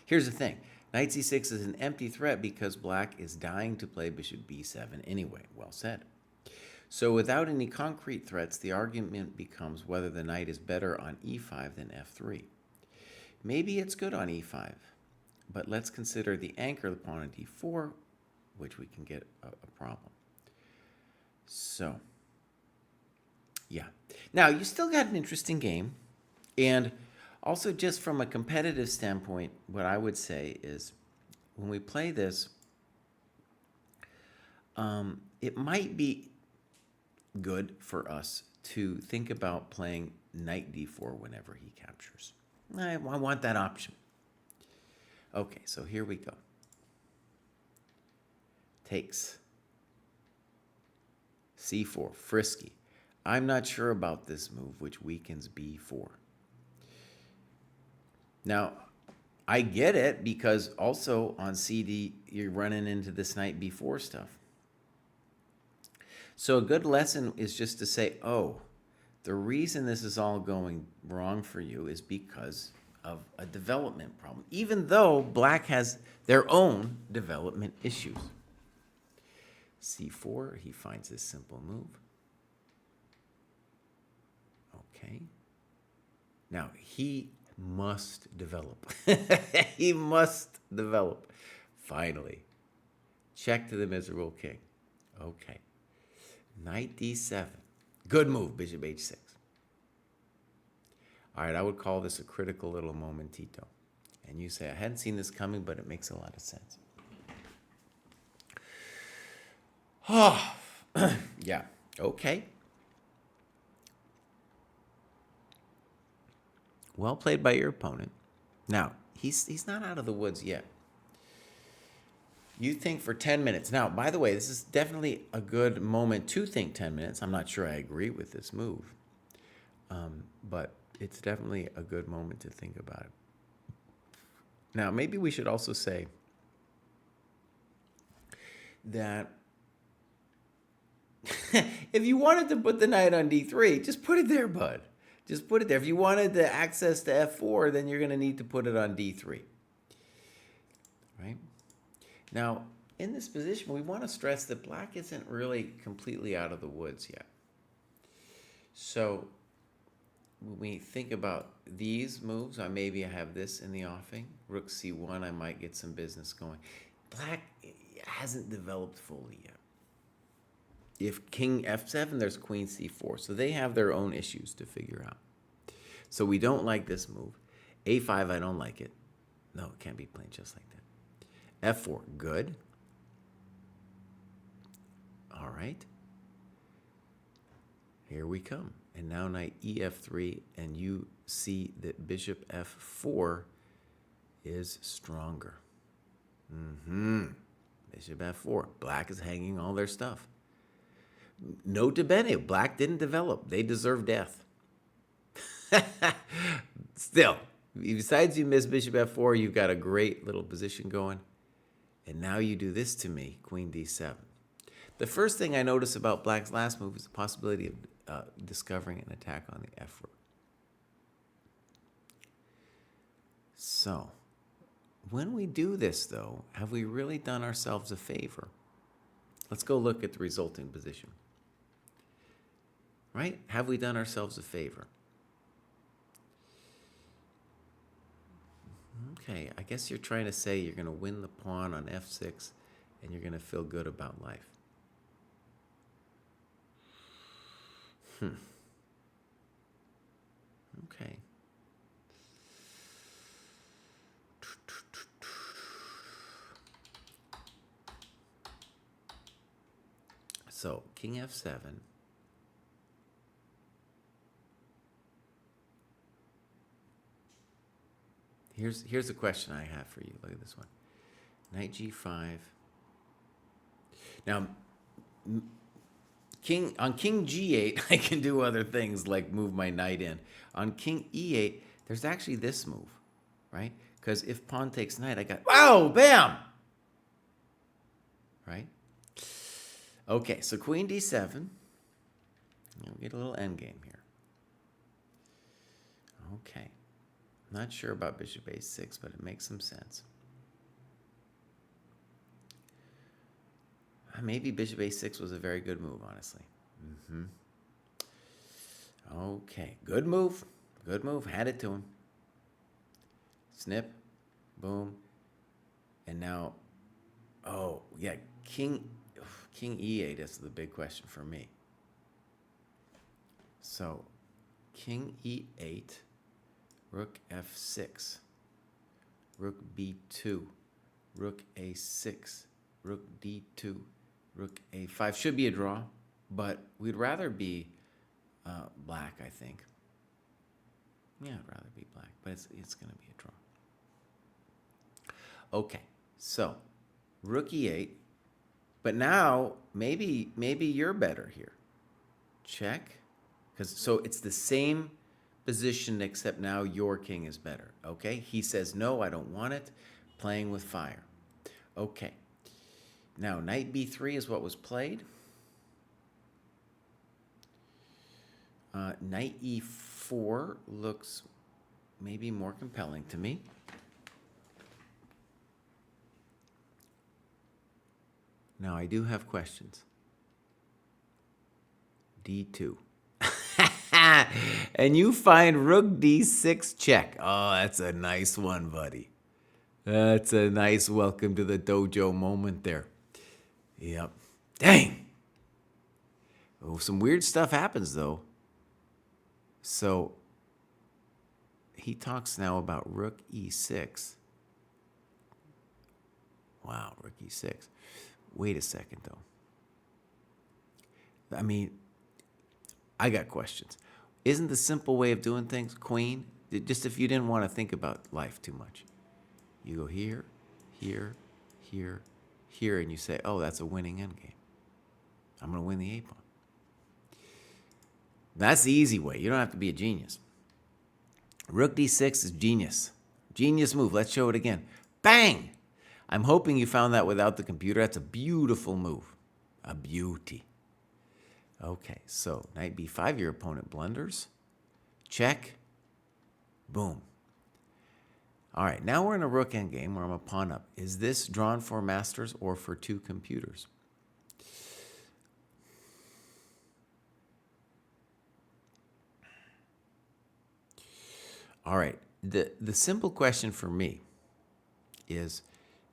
Here's the thing. Knight c6 is an empty threat because black is dying to play bishop b7 anyway. Well said. So without any concrete threats, the argument becomes whether the knight is better on e5 than f3. Maybe it's good on e5, but let's consider the anchor pawn on d4, which we can get a problem. So, yeah. Now, you still got an interesting game, and also just from a competitive standpoint, what I would say is when we play this, it might be good for us to think about playing knight d4 whenever he captures. I want that option. Okay, so here we go. Takes. c4, frisky. I'm not sure about this move, which weakens b4. Now, I get it because also on cd, you're running into this knight b4 stuff. So a good lesson is just to say, oh, the reason this is all going wrong for you is because of a development problem, even though black has their own development issues. c4, he finds this simple move. Okay. Now, he must develop. He must develop. Finally. Check to the miserable king. Okay. Knight d7. Good move, bishop h6. All right, I would call this a critical little momentito. And you say, I hadn't seen this coming, but it makes a lot of sense. Oh, yeah, okay. Well played by your opponent. Now, he's not out of the woods yet. You think for 10 minutes. Now, by the way, this is definitely a good moment to think 10 minutes. I'm not sure I agree with this move, but it's definitely a good moment to think about it. Now, maybe we should also say that if you wanted to put the knight on d3, just put it there, bud. Just put it there. If you wanted the access to f4, then you're going to need to put it on d3. Right? Now, in this position, we want to stress that black isn't really completely out of the woods yet. So when we think about these moves, maybe I have this in the offing. Rook c1, I might get some business going. Black hasn't developed fully yet. If king f7, there's queen c4. So they have their own issues to figure out. So we don't like this move. a5, I don't like it. No, it can't be played just like that. f4, good. All right. Here we come. And now knight ef3, and you see that bishop f4 is stronger. Bishop f4. Black is hanging all their stuff. Nota bene, black didn't develop. They deserve death. Still, besides you miss bishop f4, you've got a great little position going. And now you do this to me, queen d7. The first thing I notice about black's last move is the possibility of discovering an attack on the f rook. So, when we do this, though, have we really done ourselves a favor? Let's go look at the resulting position. Right? Have we done ourselves a favor? Okay, I guess you're trying to say you're going to win the pawn on f6 and you're going to feel good about life. Okay. So, king f7. Here's a question I have for you. Look at this one. Knight g5. Now, on king g8, I can do other things like move my knight in. On king e8, there's actually this move, right? Because if pawn takes knight, I got, wow, bam! right? Okay, so queen d7. We'll get a little endgame here. Okay. Not sure about bishop a6, but it makes some sense. Maybe bishop a6 was a very good move, honestly. Okay, good move. Good move. Hand it to him. Snip. Boom. And now, oh, yeah, king e8 is the big question for me. So, king e8, rook f6, rook b2, rook a6, rook d2, rook a5. Should be a draw, but we'd rather be black, I think. Yeah, I'd rather be black, but it's going to be a draw. Okay, so rook e8, but now maybe you're better here. Check, so it's the same position except now your king is better. Okay, he says no, I don't want it. Playing with fire. Okay, now knight b3 is what was played. Knight e4 looks maybe more compelling to me. Now I do have questions. d2. And you find rook d6 check. Oh, that's a nice one, buddy. That's a nice welcome to the dojo moment there. Yep. Dang. Oh, some weird stuff happens, though. So he talks now about rook e6. Wow, rook e6. Wait a second, though. I mean, I got questions. Isn't the simple way of doing things queen? Just if you didn't want to think about life too much. You go here, here, here, here, and you say, oh, that's a winning endgame. I'm going to win the a-pawn. That's the easy way. You don't have to be a genius. Rook d6 is genius. Genius move. Let's show it again. Bang! I'm hoping you found that without the computer. That's a beautiful move. A beauty. Okay, so knight b5, your opponent blunders. Check. Boom. All right, now we're in a rook endgame where I'm a pawn up. Is this drawn for masters or for two computers? All right, the simple question for me is,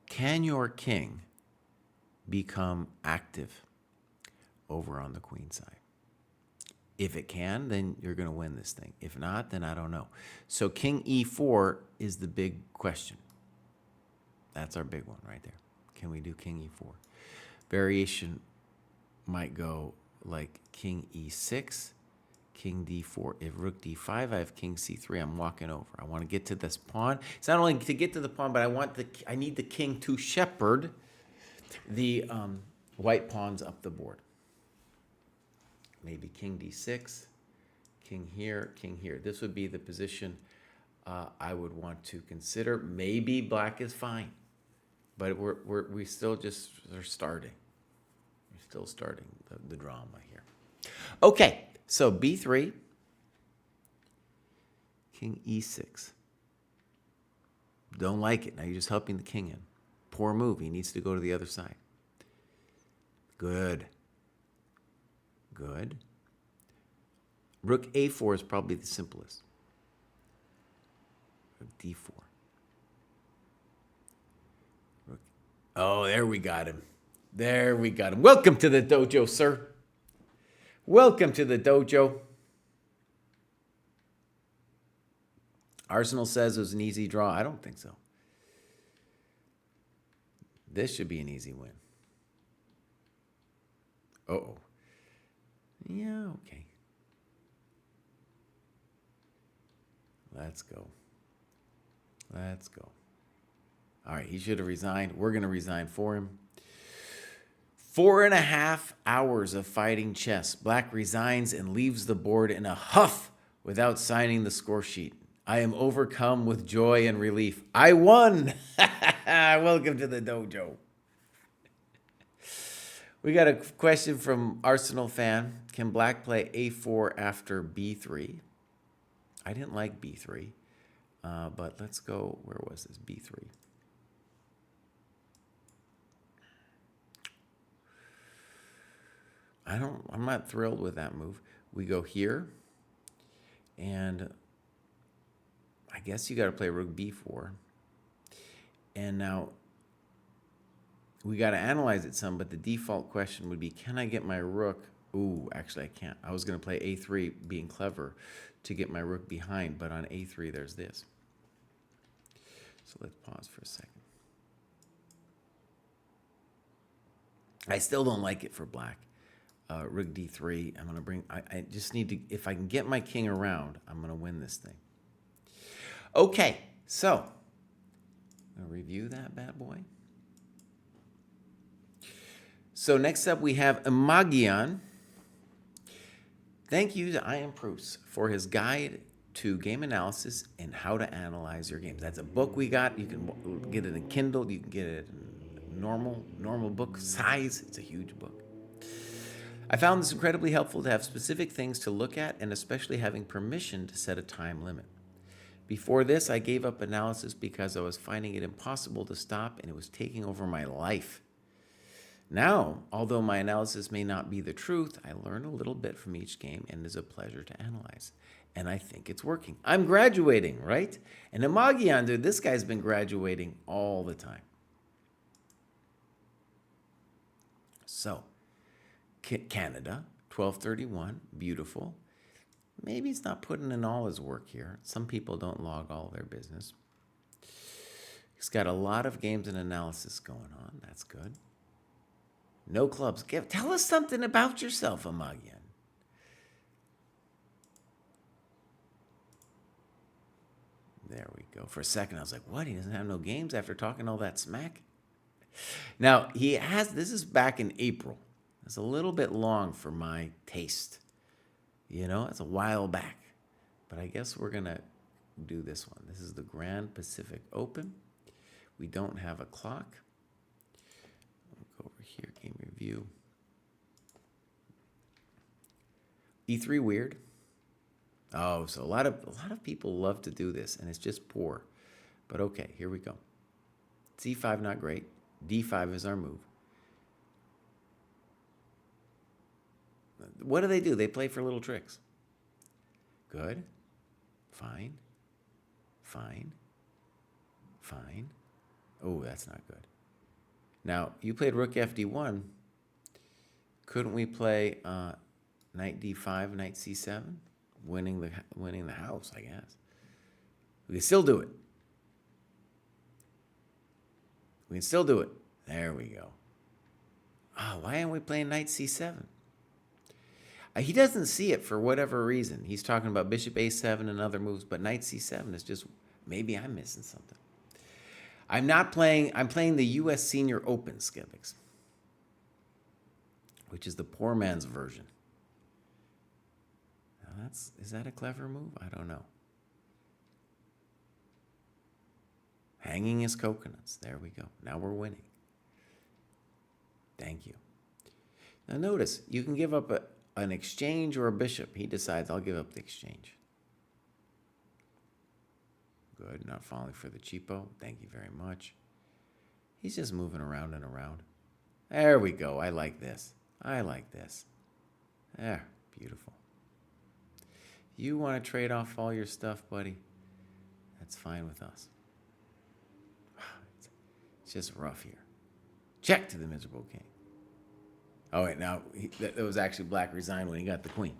can your king become active over on the queen side? If it can, then you're going to win this thing. If not, then I don't know. So king e4 is the big question. That's our big one right there. Can we do king e4? Variation might go like king e6, king d4. If rook d5, I have king c3. I'm walking over. I want to get to this pawn. It's not only to get to the pawn, but I need the king to shepherd the white pawns up the board. Maybe king d6, king here, king here. This would be the position I would want to consider. Maybe black is fine, but we still just are starting. We're still starting the drama here. Okay, so b3, king e6. Don't like it. Now you're just helping the king in. Poor move. He needs to go to the other side. Good. Good. Rook a4 is probably the simplest. Rook d4. Rook. Oh, there we got him. There we got him. Welcome to the dojo, sir. Welcome to the dojo. Arsenal says it was an easy draw. I don't think so. This should be an easy win. Uh-oh. Yeah, okay. Let's go. Let's go. All right, he should have resigned. We're going to resign for him. 4.5 hours of fighting chess. Black resigns and leaves the board in a huff without signing the score sheet. I am overcome with joy and relief. I won! Welcome to the dojo. We got a question from Arsenal fan. Can black play a4 after b3? I didn't like b3, but let's go. Where was this? b3. I'm not thrilled with that move. We go here, and I guess you got to play rook b4. And now we got to analyze it some, but the default question would be, can I get my rook? Ooh, actually I can't. I was going to play a3, being clever, to get my rook behind, but on a3 there's this. So let's pause for a second. I still don't like it for black. Rook d3, I'm going to bring, I just need to, if I can get my king around, I'm going to win this thing. Okay, so I'll review that bad boy. So next up we have Imagian. Thank you to I Am Pruess for his guide to game analysis and how to analyze your games. That's a book we got. You can get it in Kindle. You can get it in normal book size. It's a huge book. I found this incredibly helpful to have specific things to look at, and especially having permission to set a time limit. Before this, I gave up analysis because I was finding it impossible to stop, and it was taking over my life. Now, although my analysis may not be the truth, I learn a little bit from each game, and it is a pleasure to analyze. And I think it's working. I'm graduating, right? And Imagian, dude, this guy's been graduating all the time. So, Canada, 1231, beautiful. Maybe he's not putting in all his work here. Some people don't log all their business. He's got a lot of games and analysis going on. That's good. No clubs. Tell us something about yourself, Imagian. There we go. For a second, I was like, what? He doesn't have no games after talking all that smack? Now, he has, this is back in April. It's a little bit long for my taste. You know, it's a while back. But I guess we're going to do this one. This is the Grand Pacific Open. We don't have a clock. We'll go over here, game review. E3 weird. Oh, so a lot of people love to do this, and it's just poor. But okay, here we go. C5 not great. D5 is our move. What do? They play for little tricks. Good. Fine. Fine. Fine. Oh, that's not good. Now, you played rook fd1. Couldn't we play knight d5, knight c7? Winning the house, I guess. We can still do it. We can still do it. There we go. Oh, why aren't we playing knight c7? He doesn't see it for whatever reason. He's talking about bishop a7 and other moves, but knight c7 is just, maybe I'm missing something. I'm playing the U.S. Senior Open, Skivix, which is the poor man's version. Now is that a clever move? I don't know. Hanging his coconuts. There we go. Now we're winning. Thank you. Now notice, you can give up an exchange or a bishop. He decides, I'll give up the exchange. Good, not falling for the cheapo. Thank you very much. He's just moving around and around. There we go. I like this. I like this. There, beautiful. You want to trade off all your stuff, buddy? That's fine with us. It's just rough here. Check to the miserable king. Oh, wait, now, that was actually black resigned when he got the queen.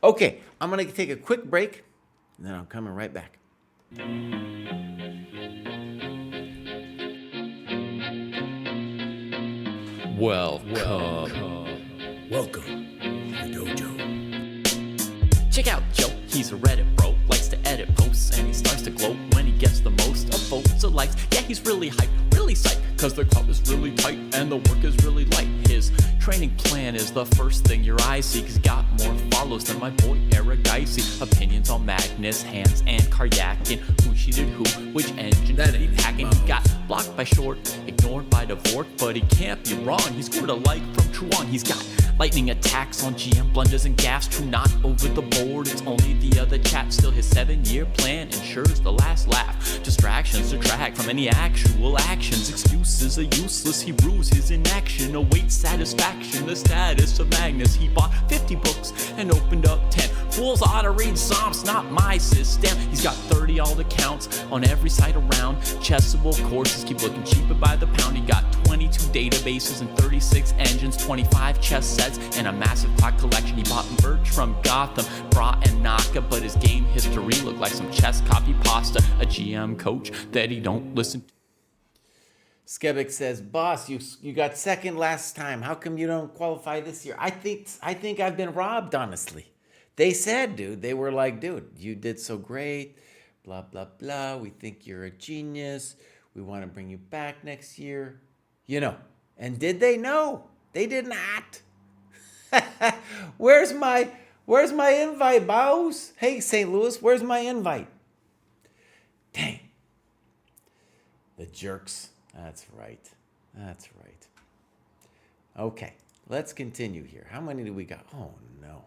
Okay, I'm going to take a quick break, and then I'm coming right back. Welcome to the dojo. Check out Joe, he's a Reddit bro, likes to edit posts, and he starts to gloat when he gets the most of votes or likes. Yeah, he's really hyped, really psyched, cause the crowd is really tight and the work is really light. His training plan is the first thing your eyes see, cause he got more follows than my boy Eric Dicey. Opinions on Magnus, Hans, and Karyakin. Who cheated who, which engine did he packing? He got blocked by Short, ignored by Dvorak, but he can't be wrong. He scored a like from Truan. He's got lightning attacks on GM, blunders and gaffes. True, not over the board, it's only the other chat. Still, his 7-year plan ensures the last laugh. Distractions detract from any actual actions. Excuses are useless, he rues his inaction. Awaits satisfaction, the status of Magnus. He bought 50 books and opened up 10. Fools ought to read Psalms, not my system. He's got 30 alt accounts on every site around. Chessable courses keep looking cheaper by the pound. He got 22 databases and 36 engines, 25 chess sets, and a massive clock collection. He bought merch from Gotham, Bra and Naka, but his game history looked like some chess copy pasta. A GM coach that he don't listen to. Skebik says, boss, you got second last time. How come you don't qualify this year? I think I've been robbed, honestly. They said, dude, they were like, dude, you did so great, blah, blah, blah. We think you're a genius. We want to bring you back next year. You know, and did they? No, they did not. Where's my invite, boss? Hey, St. Louis, where's my invite? Dang. The jerks. That's right. That's right. Okay, let's continue here. How many do we got? Oh, no.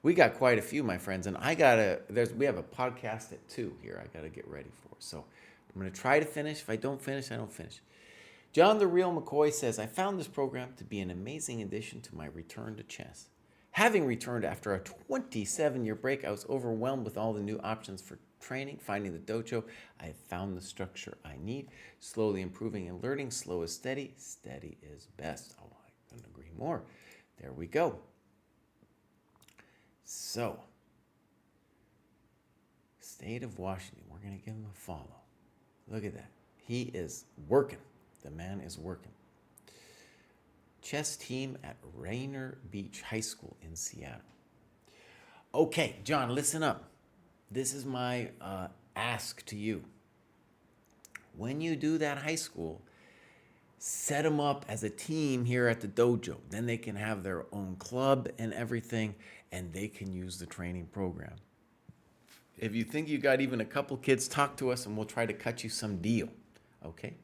We got quite a few, my friends, and we have a podcast at 2 here I got to get ready for. So I'm going to try to finish. If I don't finish, I don't finish. John the Real McCoy says, I found this program to be an amazing addition to my return to chess. Having returned after a 27-year break, I was overwhelmed with all the new options for training, finding the dojo. I have found the structure I need, slowly improving and learning. Slow is steady. Steady is best. Oh, I couldn't agree more. There we go. So, State of Washington, we're going to give him a follow. Look at that. He is working. The man is working. Chess team at Rainier Beach High School in Seattle. Okay, John, listen up. This is my ask to you. When you do that high school, set them up as a team here at the dojo. Then they can have their own club and everything, and they can use the training program. If you think you got even a couple kids, talk to us and we'll try to cut you some deal. Okay?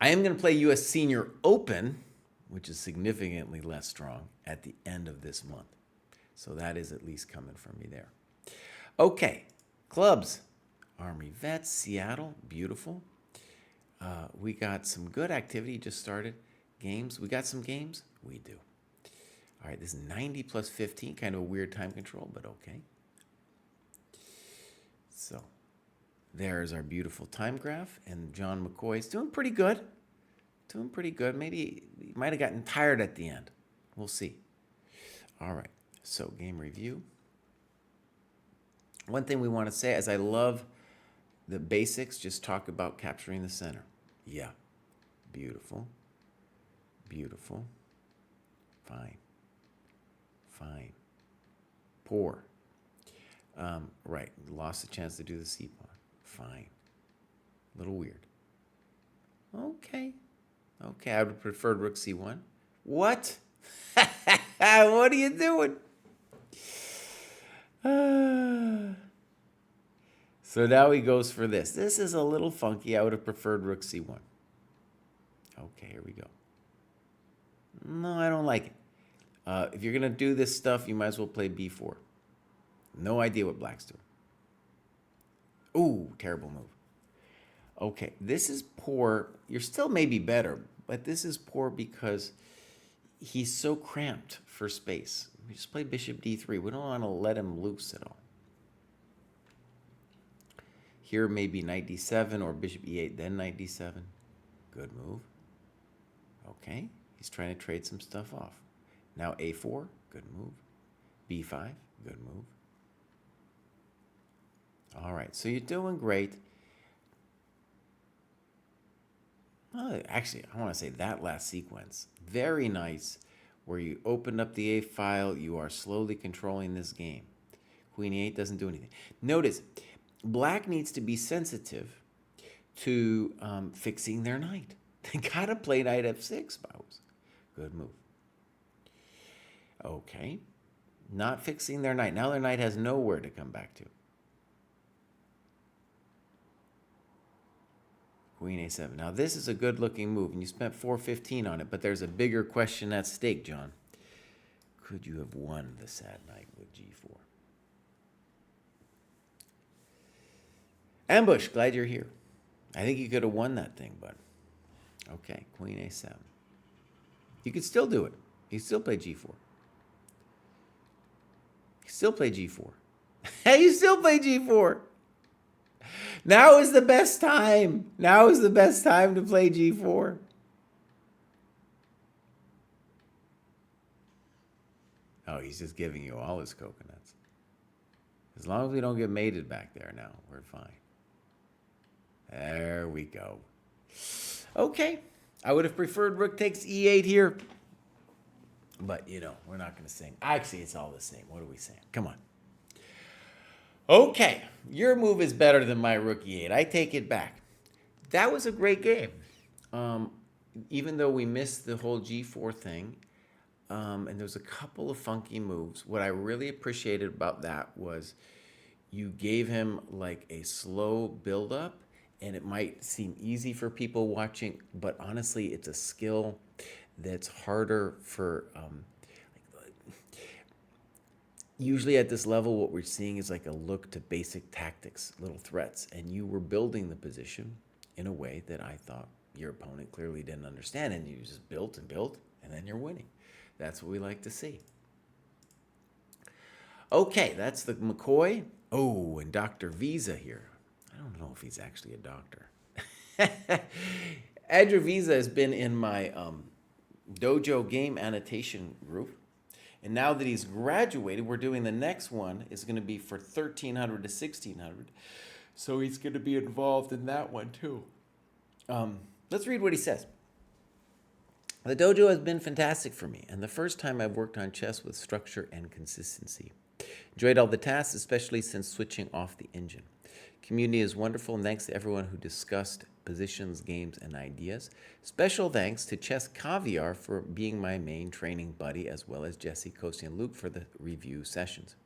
I am going to play U.S. Senior Open, which is significantly less strong, at the end of this month. So that is at least coming from me there. Okay, clubs. Army Vets, Seattle, beautiful. We got some good activity, just started. Games, we got some games? We do. All right, this is 90 plus 15, kind of a weird time control, but okay. So there's our beautiful time graph, and John McCoy is doing pretty good. Doing pretty good. Maybe he might have gotten tired at the end. We'll see. All right, so game review. One thing we want to say is I love the basics. Just talk about capturing the center. Yeah, beautiful. Beautiful. Fine. Fine. Poor. Right, lost the chance to do the C-pawn. Fine. A little weird. Okay. Okay, I would have preferred rook C1. What? What are you doing? So now he goes for this. This is a little funky. I would have preferred rook C1. Okay, here we go. No, I don't like it. If you're going to do this stuff, you might as well play B4. No idea what black's doing. Ooh, terrible move. Okay, this is poor. You're still maybe better, but this is poor because he's so cramped for space. We just play bishop D3. We don't want to let him loose at all. Here maybe knight D7 or bishop E8, then knight D7. Good move. Okay, he's trying to trade some stuff off. Now A4, good move. B5, good move. All right, so you're doing great. Actually, I want to say that last sequence, very nice, where you opened up the A file, you are slowly controlling this game. Queen E8 doesn't do anything. Notice, Black needs to be sensitive to fixing their knight. They gotta play knight f6, Bows. Good move. Okay. Not fixing their knight. Now their knight has nowhere to come back to. Queen a7. Now this is a good looking move, and you spent 415 on it, but there's a bigger question at stake, John. Could you have won the sad knight with g4? Ambush, glad you're here. I think you could have won that thing, bud. Okay, queen a7. You could still do it. You still play g4. You still play g4. Hey, you still play g4. Now is the best time. Now is the best time to play g4. Oh, he's just giving you all his coconuts. As long as we don't get mated back there now, we're fine. There we go. Okay. I would have preferred rook takes e8 here. But, you know, we're not going to sing. Actually, it's all the same. What are we saying? Come on. Okay. Your move is better than my rook e8. I take it back. That was a great game. Even though we missed the whole g4 thing, and there was a couple of funky moves, what I really appreciated about that was you gave him like a slow build-up, and it might seem easy for people watching, but honestly, it's a skill that's harder for, usually at this level, what we're seeing is like a look to basic tactics, little threats, and you were building the position in a way that I thought your opponent clearly didn't understand, and you just built and built, and then you're winning. That's what we like to see. Okay, that's the McCoy. Oh, and Dr. Visa here. I don't know if he's actually a doctor. Andrew Visa has been in my dojo game annotation group. And now that he's graduated, we're doing the next one is going to be for 1,300 to 1,600. So he's going to be involved in that one too. Let's read what he says. The dojo has been fantastic for me, and the first time I've worked on chess with structure and consistency. Enjoyed all the tasks, especially since switching off the engine. Community is wonderful, and thanks to everyone who discussed positions, games, and ideas. Special thanks to Chess Caviar for being my main training buddy, as well as Jesse, Kostya, and Luke for the review sessions.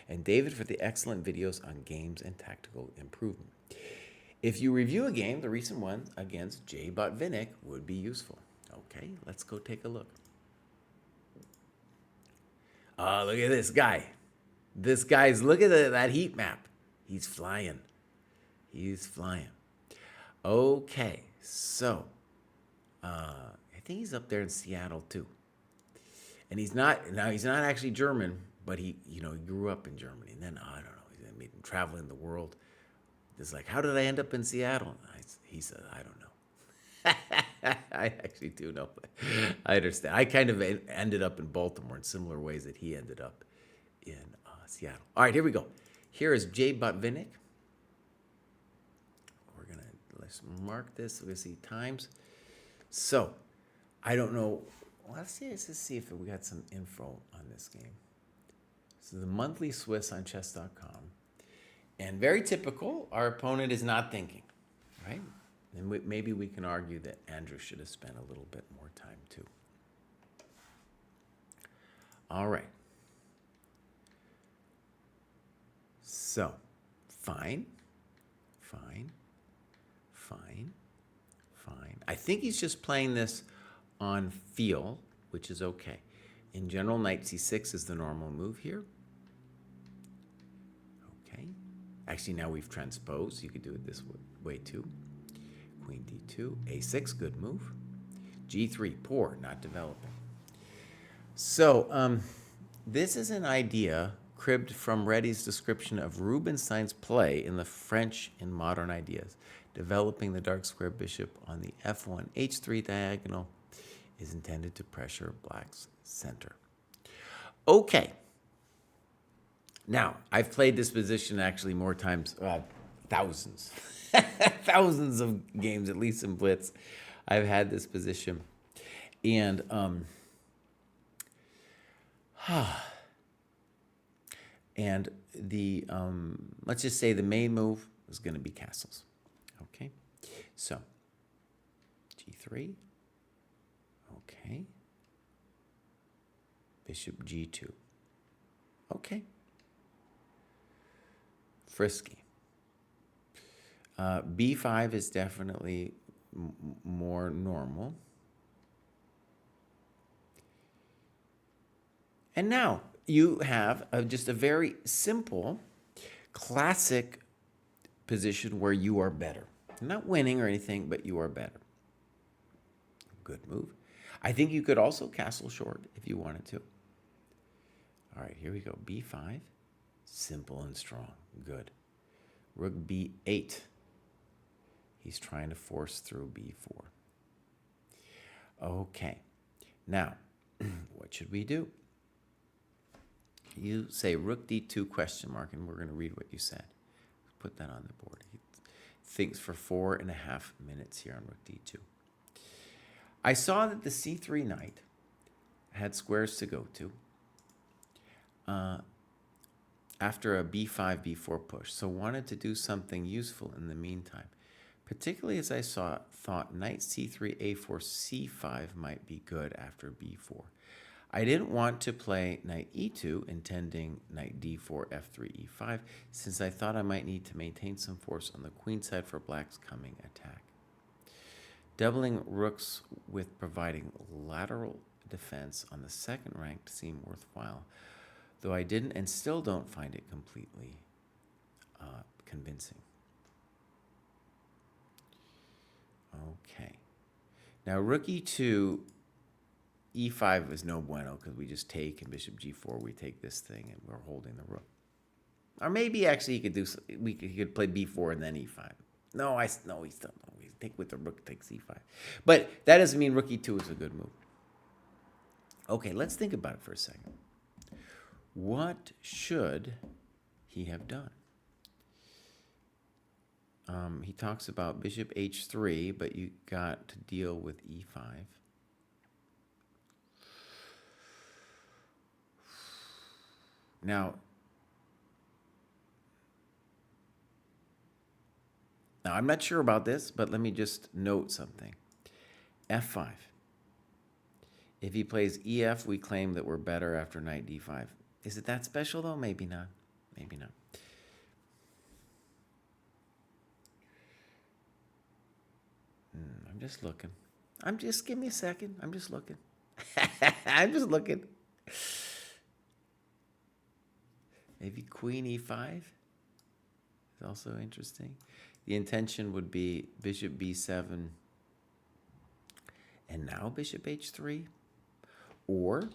And David for the excellent videos on games and tactical improvement. If you review a game, the recent one against Jay Botvinnik would be useful. Okay, let's go take a look. Look at this guy. Look at that heat map. He's flying. He's flying. Okay, so I think he's up there in Seattle too. And he's not actually German, but he grew up in Germany. And then, I don't know, he's been traveling the world. It's like, how did I end up in Seattle? He said, I don't know. I actually do know. I understand. I kind of ended up in Baltimore in similar ways that he ended up in Seattle. All right, here we go. Here is Jay Botvinnik. Let's mark this. We're going to see times. So, I don't know. Let's see if we got some info on this game. So, the monthly Swiss on chess.com. And very typical, our opponent is not thinking, right? And maybe we can argue that Andrew should have spent a little bit more time too. All right. So, fine. I think he's just playing this on feel, which is okay. In general, knight c6 is the normal move here. Okay. Actually, now we've transposed. You could do it this way too. Queen d2, a6, good move. g3, poor, not developing. So, this is an idea cribbed from Reddy's description of Rubinstein's play in the French in Modern Ideas. Developing the dark square bishop on the f1, h3 diagonal is intended to pressure black's center. Okay. Now, I've played this position actually more times, thousands. Thousands of games, at least in Blitz. I've had this position. And And the, let's just say the main move is going to be castles. Okay, so g3. Okay. Bishop g2. Okay. Frisky. b5 is definitely more normal. And now you have just a very simple, classic position where you are better. You're not winning or anything, but you are better. Good move. I think you could also castle short if you wanted to. All right, here we go. b5. Simple and strong. Good. Rook b8. He's trying to force through b4. Okay. Now, what should we do? You say rook d2 question mark, and we're going to read what you said. Put that on the board. He thinks for 4.5 minutes here on rook d2. I saw that the c3 knight had squares to go to after a b5, b4 push, so wanted to do something useful in the meantime, particularly as I thought knight c3, a4, c5 might be good after b4. I didn't want to play knight e2, intending knight d4, f3, e5, since I thought I might need to maintain some force on the queen side for black's coming attack. Doubling rooks with providing lateral defense on the second rank seemed worthwhile, though I didn't and still don't find it completely convincing. Okay. Now rook e2, e5 is no bueno because we just take, and bishop g4, we take this thing and we're holding the rook. Or maybe actually he could do, he could play b4 and then e5. No, he's still, no, we take with the rook, takes e5. But that doesn't mean rook e2 is a good move. Okay, let's think about it for a second. What should he have done? He talks about bishop h3, but you got to deal with e5. Now, I'm not sure about this, but let me just note something. f5. If he plays ef, we claim that we're better after knight d5. Is it that special, though? Maybe not. Maybe not. I'm just looking. Give me a second. I'm just looking. I'm just looking. Maybe queen e5 is also interesting. The intention would be bishop b7 and now bishop h3, or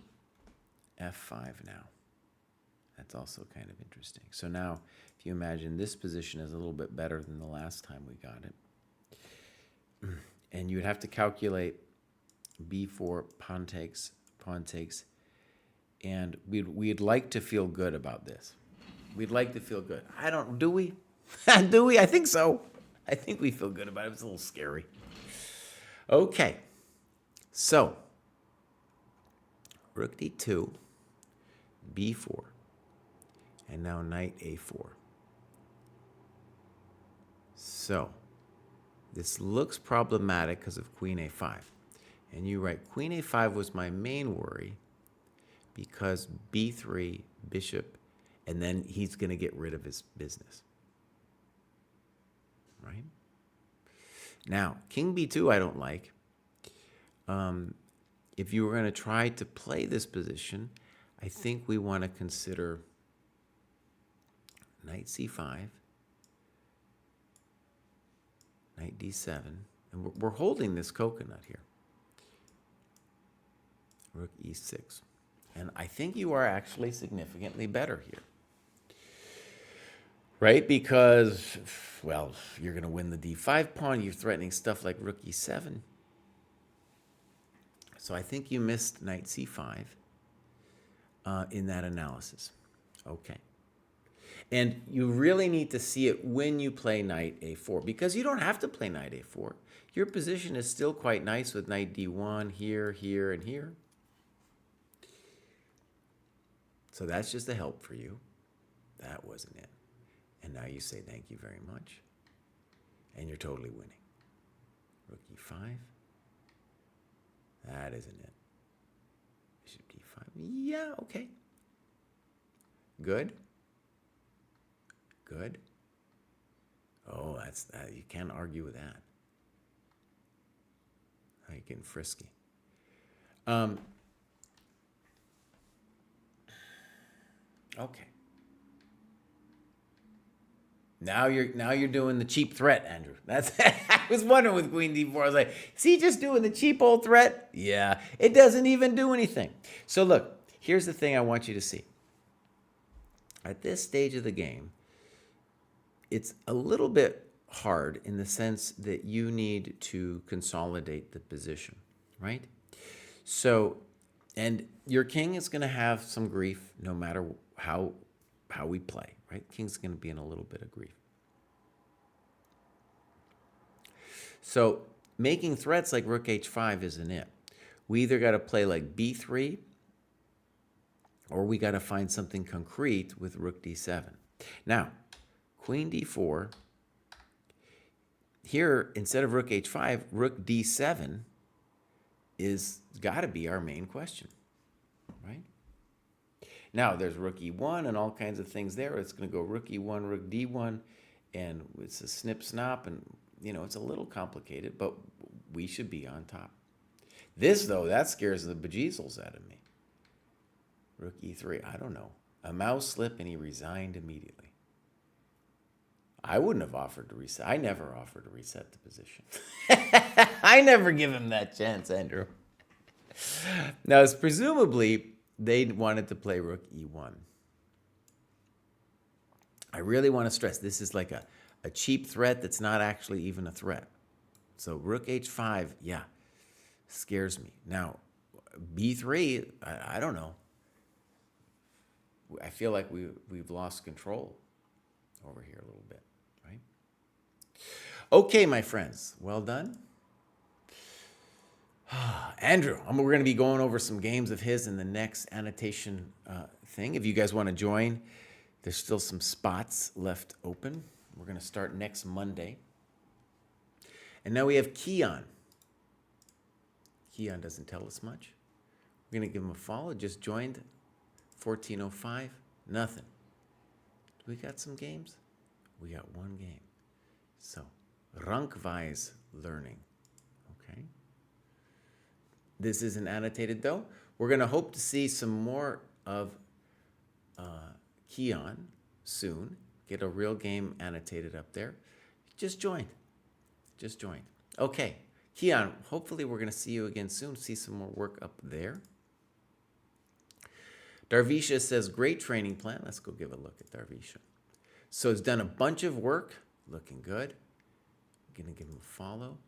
f5 now. That's also kind of interesting. So now, if you imagine this position is a little bit better than the last time we got it, and you would have to calculate b4, pawn takes, and we'd like to feel good about this. We'd like to feel good. Do we? Do we? I think so. I think we feel good about it. It's a little scary. Okay. So, rook d2, b4, and now knight a4. So, this looks problematic because of queen a5. And you write, queen a5 was my main worry because b3, bishop, and then he's going to get rid of his business. Right? Now, king b2 I don't like. If you were going to try to play this position, I think we want to consider knight c5, knight d7, and we're holding this coconut here. Rook e6. And I think you are actually significantly better here. Right? Because, well, you're going to win the d5 pawn. You're threatening stuff like rook e7. So I think you missed knight c5 in that analysis. Okay. And you really need to see it when you play knight a4, because you don't have to play knight a4. Your position is still quite nice with knight d1 here, here, and here. So that's just a help for you. that wasn't it. And now you say thank you very much. And you're totally winning. Rook e5. That isn't it. Bishop d5. Yeah, okay. Good. Good. Oh, that's that. You can't argue with that. Now you're getting frisky. Okay. Now you're doing the cheap threat, Andrew. That's I was wondering with Queen d4. I was like, is he just doing the cheap old threat? Yeah, it doesn't even do anything. So look, here's the thing I want you to see. At this stage of the game, it's a little bit hard in the sense that you need to consolidate the position, right? So, and your king is going to have some grief no matter how we play, right? King's going to be in a little bit of grief. So making threats like rook h5 isn't it. We either got to play like b3 or we got to find something concrete with rook d7. Now, queen d4, here, instead of rook h5, rook d7 is got to be our main question, right? Now, there's rook e1 and all kinds of things there. It's going to go rook e1, rook d1, and it's a snip-snap, and, you know, it's a little complicated, but we should be on top. This, though, that scares the bejesus out of me. Rook e3, I don't know. A mouse slip, and he resigned immediately. I wouldn't have offered to reset. I never offered to reset the position. I never give him that chance, Andrew. Now, it's presumably they wanted to play rook e1. I really want to stress this is like a cheap threat that's not actually even a threat. So rook h5, yeah, scares me. Now, b3, I don't know. I feel like we've lost control over here a little bit, right? Okay, my friends, well done. Andrew, we're going to be going over some games of his in the next annotation thing. If you guys want to join, there's still some spots left open. We're going to start next Monday. And now we have Keon. Keon doesn't tell us much. We're going to give him a follow. Just joined. 1405. Nothing. Do we got some games? We got one game. So, rankweise learning. Okay. This isn't annotated, though. We're going to hope to see some more of Keon soon. Get a real game annotated up there. Just joined. Just joined. Okay. Keon, hopefully we're going to see you again soon. See some more work up there. Darvisha says, great training plan. Let's go give a look at Darvisha. So it's done a bunch of work. Looking good. I'm going to give him a follow.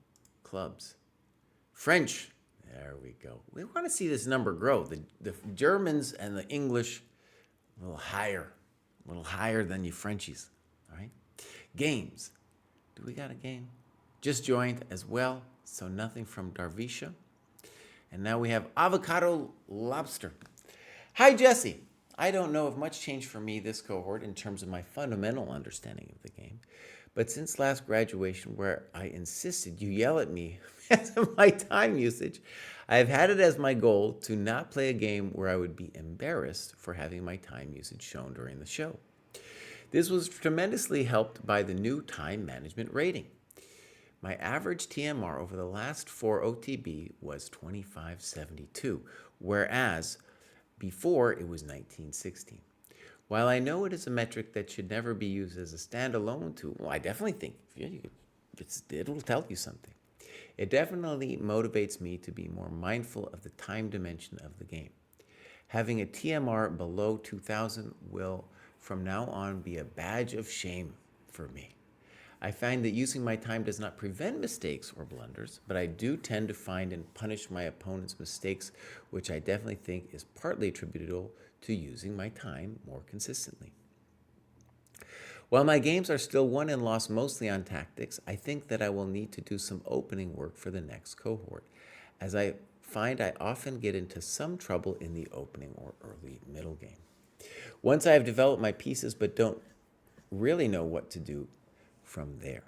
Clubs. French. There we go. We want to see this number grow. The Germans and the English a little higher than you Frenchies. All right. Games. Do we got a game? Just joined as well. So nothing from Darvisha. And now we have avocado lobster. Hi, Jesse. I don't know if much changed for me this cohort in terms of my fundamental understanding of the game. But since last graduation, where I insisted you yell at me because of my time usage, I have had it as my goal to not play a game where I would be embarrassed for having my time usage shown during the show. This was tremendously helped by the new time management rating. My average TMR over the last 4 OTB was 2572, whereas before it was 1916. While I know it is a metric that should never be used as a standalone tool, I definitely think it'll tell you something. It definitely motivates me to be more mindful of the time dimension of the game. Having a TMR below 2000 will from now on be a badge of shame for me. I find that using my time does not prevent mistakes or blunders, but I do tend to find and punish my opponent's mistakes, which I definitely think is partly attributable to using my time more consistently. While my games are still won and lost mostly on tactics, I think that I will need to do some opening work for the next cohort, as I find I often get into some trouble in the opening or early middle game. Once I have developed my pieces but don't really know what to do from there.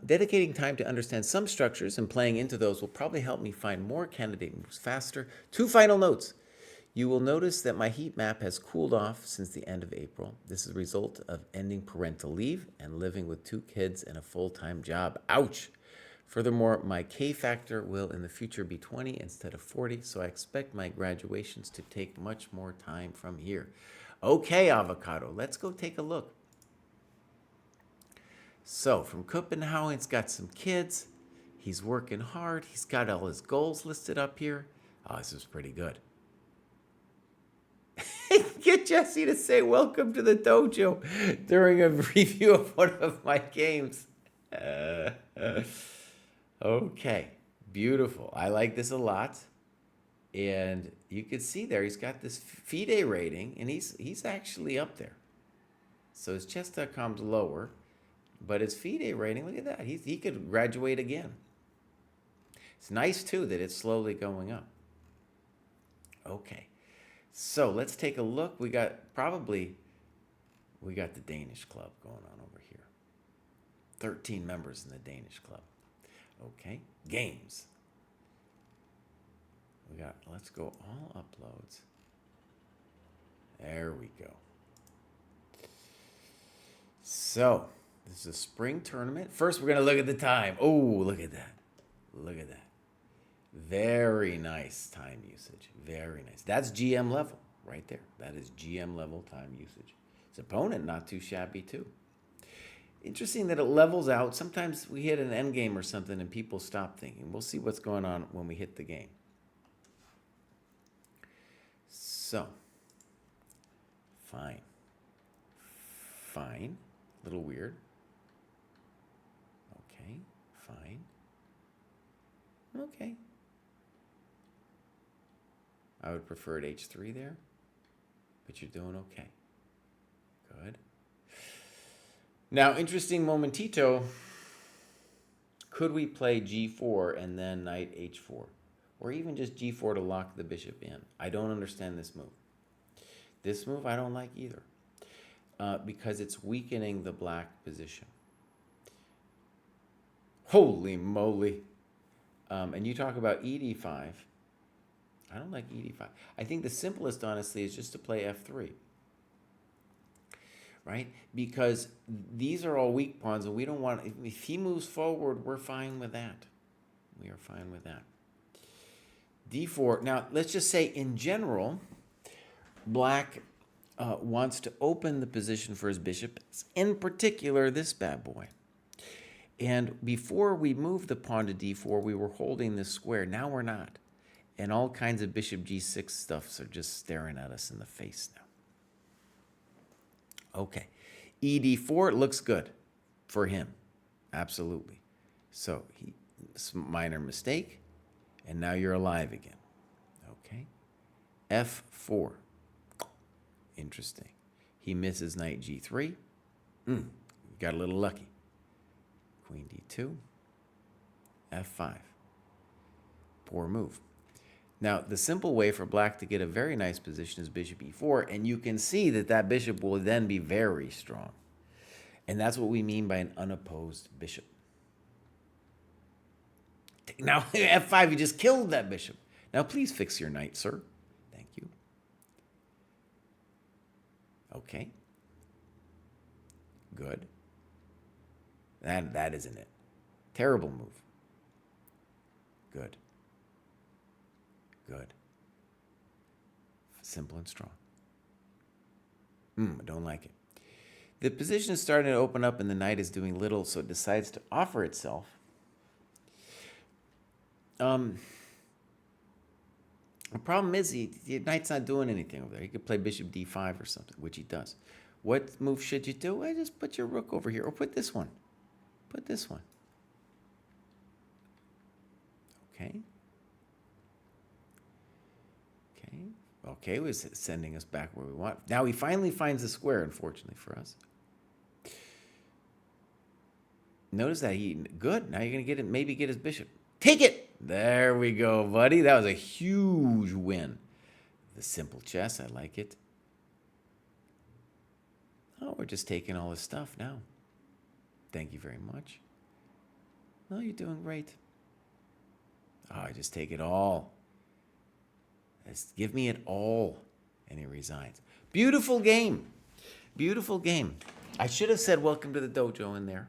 Dedicating time to understand some structures and playing into those will probably help me find more candidate moves faster. 2 final notes. You will notice that my heat map has cooled off since the end of April. This is a result of ending parental leave and living with 2 kids and a full-time job. Ouch! Furthermore, my K factor will in the future be 20 instead of 40, so I expect my graduations to take much more time from here. Okay, Avocado, let's go take a look. So, from Copenhagen, he's got some kids. He's working hard. He's got all his goals listed up here. Oh, this is pretty good. Get Jesse to say welcome to the dojo during a review of one of my games. Okay, beautiful. I like this a lot. And you can see there, he's got this FIDE rating, and he's actually up there. So his chess.com's lower. But his FIDE rating, look at that. He could graduate again. It's nice, too, that it's slowly going up. Okay. So let's take a look. We got the Danish club going on over here. 13 members in the Danish club. Okay. Games. Let's go all uploads. There we go. So, this is a spring tournament. First, we're going to look at the time. Oh, look at that. Look at that. Very nice time usage. Very nice. That's GM level right there. That is GM level time usage. His opponent, not too shabby, too. Interesting that it levels out. Sometimes we hit an end game or something and people stop thinking. We'll see what's going on when we hit the game. So, fine. Fine. A little weird. Okay, fine. Okay. I would prefer at H3 there, but you're doing okay. Good. Now, interesting momentito. Could we play G4 and then knight H4? Or even just G4 to lock the bishop in? I don't understand this move. This move I don't like either. Because it's weakening the black position. Holy moly. And you talk about ED5. I don't like ED5. I think the simplest, honestly, is just to play F3. Right? Because these are all weak pawns, and we don't want... If he moves forward, we're fine with that. We are fine with that. D4. Now, let's just say, in general, black... wants to open the position for his bishop, in particular this bad boy. And before we moved the pawn to d4, we were holding this square. Now we're not. And all kinds of bishop g6 stuffs are just staring at us in the face now. Okay. ED4 looks good for him. Absolutely. So, minor mistake. And now you're alive again. Okay. F4. Interesting. He misses knight g3. Got a little lucky. Queen d2. F5. Poor move. Now, the simple way for black to get a very nice position is bishop e4, and you can see that that bishop will then be very strong. And that's what we mean by an unopposed bishop. Now, f5, you just killed that bishop. Now, please fix your knight, sir. Thank you. Okay. Good. That isn't it. Terrible move. Good. Good. Simple and strong. I don't like it. The position is starting to open up and the knight is doing little, so it decides to offer itself. The problem is the knight's not doing anything over there. He could play bishop d5 or something, which he does. What move should you do? Well, just put your rook over here, or put this one. Put this one. Okay. Okay, was sending us back where we want. Now he finally finds the square, unfortunately for us. Notice that good. Now you're going to get it, maybe get his bishop. Take it! There we go, buddy. That was a huge win. The simple chess, I like it. Oh, we're just taking all this stuff now. Thank you very much. No, you're doing great. Oh, I just take it all. Just give me it all. And he resigns. Beautiful game. Beautiful game. I should have said welcome to the dojo in there.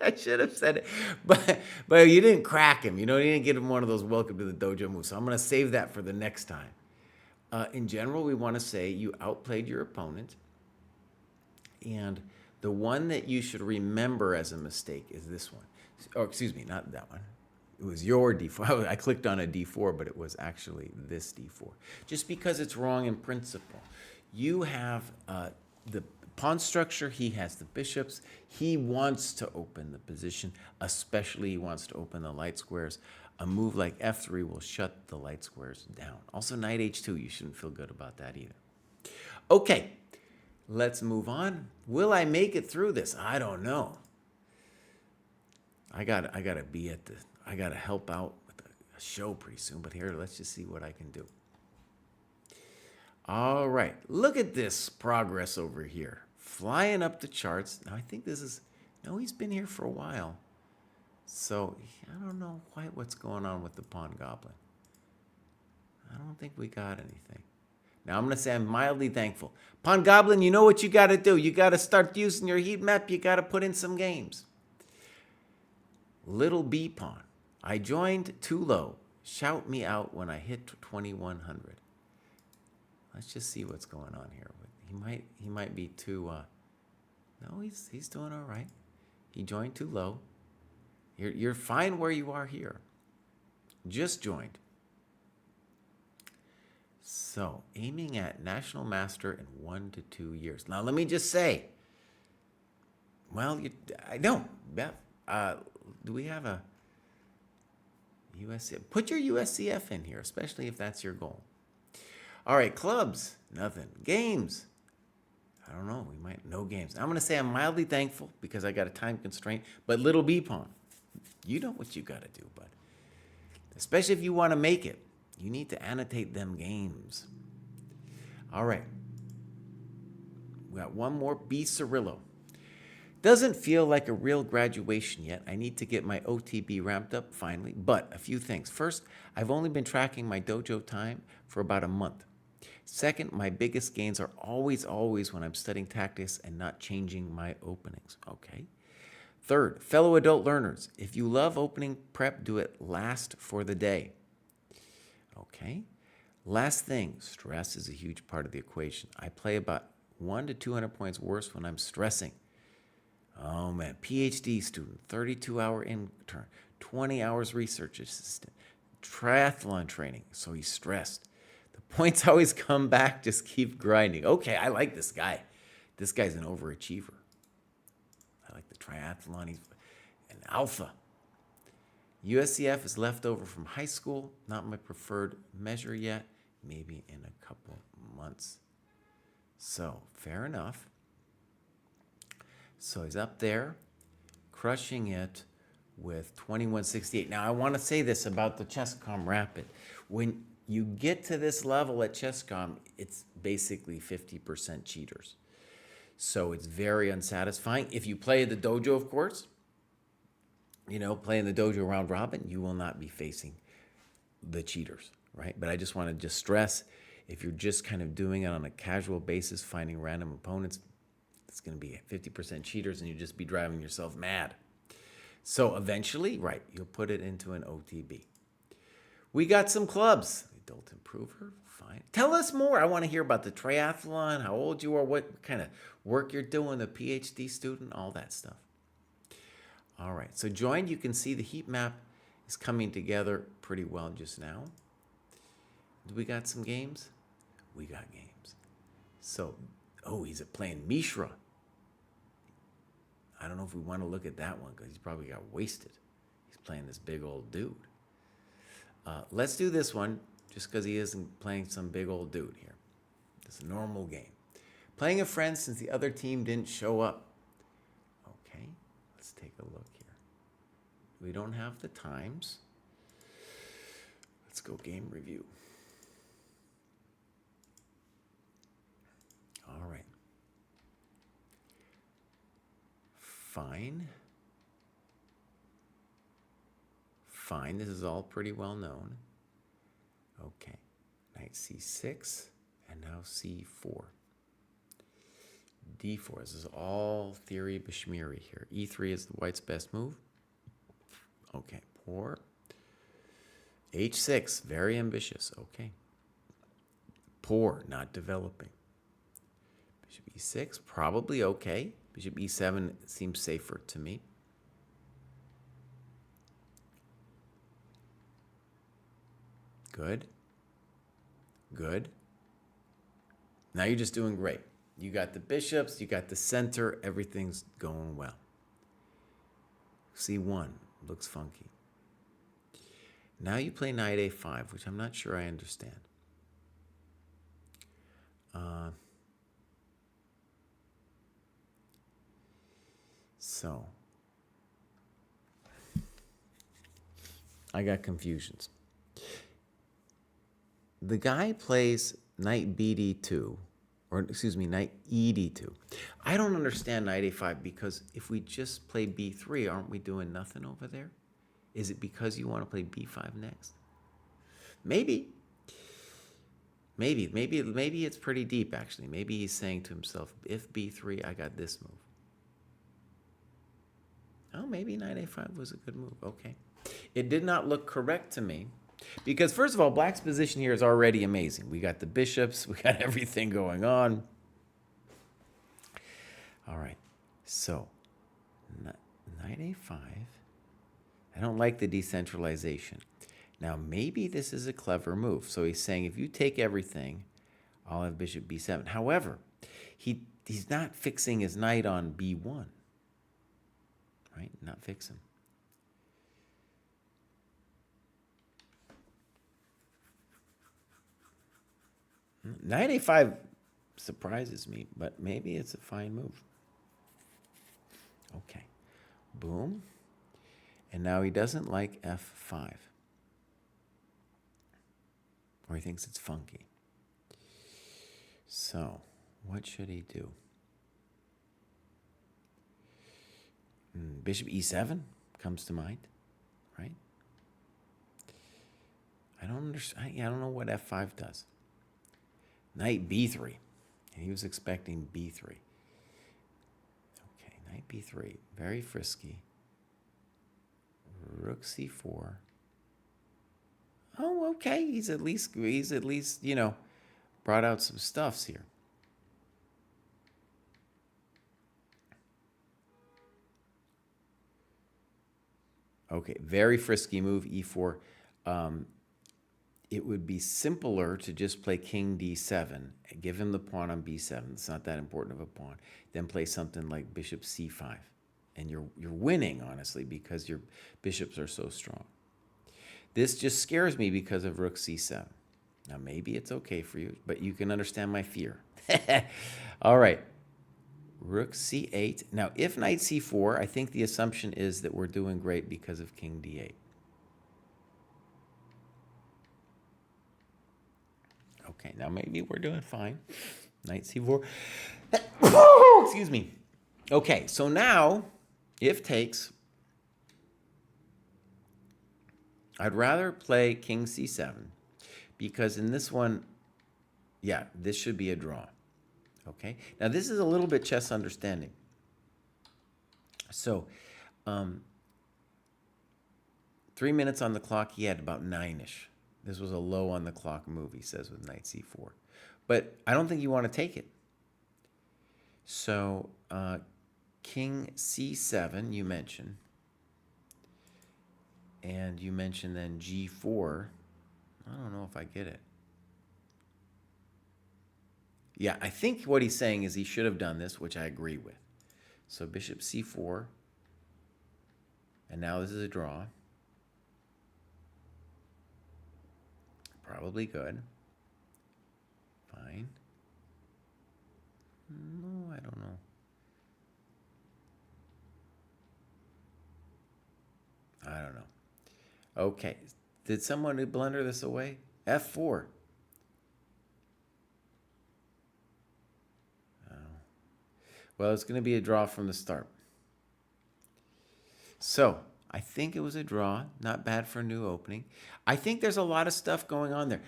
I should have said it. But you didn't crack him. You didn't give him one of those welcome to the dojo moves. So I'm going to save that for the next time. In general, we want to say you outplayed your opponent. And the one that you should remember as a mistake is this one. Or excuse me, not that one. It was your D4. I clicked on a D4, but it was actually this D4. Just because it's wrong in principle. You have the pawn structure. He has the bishops. He wants to open the position, especially he wants to open the light squares. A move like F3 will shut the light squares down. Also, knight H2, you shouldn't feel good about that either. Okay, let's move on. Will I make it through this? I don't know. I gotta help out with a show pretty soon, but here, let's just see what I can do. All right, look at this progress over here. Flying up the charts. Now, I think he's been here for a while. So, I don't know quite what's going on with the pawn goblin. I don't think we got anything. Now, I'm going to say I'm mildly thankful. Pawn goblin, you know what you got to do. You got to start using your heat map. You got to put in some games. Little B pawn. I joined too low. Shout me out when I hit 2100. Let's just see what's going on here. He might be too. No, he's doing all right. He joined too low. You're fine where you are here. Just joined. So aiming at national master in 1 to 2 years. Now let me just say. Well, I don't. Do we have a USCF? Put your USCF in here, especially if that's your goal. All right, clubs, nothing. Games, I don't know. No games. I'm going to say I'm mildly thankful because I got a time constraint. But little B pawn, you know what you got to do, bud. Especially if you want to make it, you need to annotate them games. All right, we got one more. B Cirillo. Doesn't feel like a real graduation yet. I need to get my OTB ramped up finally, but a few things. First, I've only been tracking my dojo time for about a month. Second, my biggest gains are always when I'm studying tactics and not changing my openings, okay? Third, fellow adult learners, if you love opening prep, do it last for the day, okay? Last thing, stress is a huge part of the equation. I play about 100 to 200 points worse when I'm stressing. Oh man, PhD student, 32-hour intern, 20 hours research assistant, triathlon training, so he's stressed. The points always come back, just keep grinding. Okay, I like this guy. This guy's an overachiever. I like the triathlon, he's an alpha. USCF is left over from high school, not my preferred measure yet, maybe in a couple months. So, fair enough. So he's up there, crushing it with 2168. Now, I want to say this about the ChessCom Rapid. When you get to this level at ChessCom, it's basically 50% cheaters. So it's very unsatisfying. If you play the dojo, of course, playing the dojo round robin, you will not be facing the cheaters, right? But I just want to stress, if you're just kind of doing it on a casual basis, finding random opponents, it's going to be 50% cheaters and you'll just be driving yourself mad. So eventually, right, you'll put it into an OTB. We got some clubs. Adult improver, fine. Tell us more. I want to hear about the triathlon, how old you are, what kind of work you're doing, the PhD student, all that stuff. All right, so joined, you can see the heat map is coming together pretty well just now. Do we got some games? We got games. So, he's playing Mishra. I don't know if we want to look at that one because he's probably got wasted. He's playing this big old dude. Let's do this one just because he isn't playing some big old dude here. It's a normal game. Playing a friend since the other team didn't show up. Okay, let's take a look here. We don't have the times. Let's go game review. Fine. Fine, this is all pretty well known. Okay, knight c6, and now c4. d4, this is all theory bashmiri here. e3 is the white's best move. Okay, poor. h6, very ambitious, okay. Poor, not developing. Bishop e6, probably okay. Bishop e7 seems safer to me. Good. Good. Now you're just doing great. You got the bishops, you got the center, everything's going well. c1 looks funky. Now you play knight a5, which I'm not sure I understand. So, I got confusions. The guy plays knight bd2, or excuse me, knight ed2. I don't understand knight a5 because if we just play b3, aren't we doing nothing over there? Is it because you want to play b5 next? Maybe. Maybe it's pretty deep, actually. Maybe he's saying to himself, if b3, I got this move. Oh, maybe knight a5 was a good move. Okay. It did not look correct to me because, first of all, black's position here is already amazing. We got the bishops. We got everything going on. All right. So, knight a5. I don't like the decentralization. Now, maybe this is a clever move. So he's saying, if you take everything, I'll have bishop b7. However, he's not fixing his knight on b1. Right? Not fixing. Knight a5 surprises me, but maybe it's a fine move. Okay. Boom. And now he doesn't like f5. Or he thinks it's funky. So, what should he do? Bishop e7 comes to mind, right? I don't understand. I don't know what f5 does. Knight b3. And he was expecting b3. Okay, knight b3. Very frisky. Rook c4. Oh, okay. He's at least, you know, brought out some stuffs here. Okay, very frisky move, e4. It would be simpler to just play king d7, give him the pawn on b7. It's not that important of a pawn. Then play something like bishop c5. And you're winning, honestly, because your bishops are so strong. This just scares me because of rook c7. Now, maybe it's okay for you, but you can understand my fear. All right. Rook c8. Now, if knight c4, I think the assumption is that we're doing great because of king d8. Okay, now maybe we're doing fine. Knight c4. Excuse me. Okay, so now, if takes, I'd rather play king c7 because in this one, yeah, this should be a draw. Okay, now this is a little bit chess understanding. So, 3 minutes on the clock, he had about 9-ish. This was a low on the clock move, he says, with knight c4. But I don't think you want to take it. So, king c7, you mentioned. And you mentioned then g4. I don't know if I get it. Yeah, I think what he's saying is he should have done this, which I agree with. So bishop c4. And now this is a draw. Probably good. Fine. No, I don't know. I don't know. Okay. Did someone blunder this away? f4. Oh. Well, it's going to be a draw from the start. So I think it was a draw. Not bad for a new opening. I think there's a lot of stuff going on there.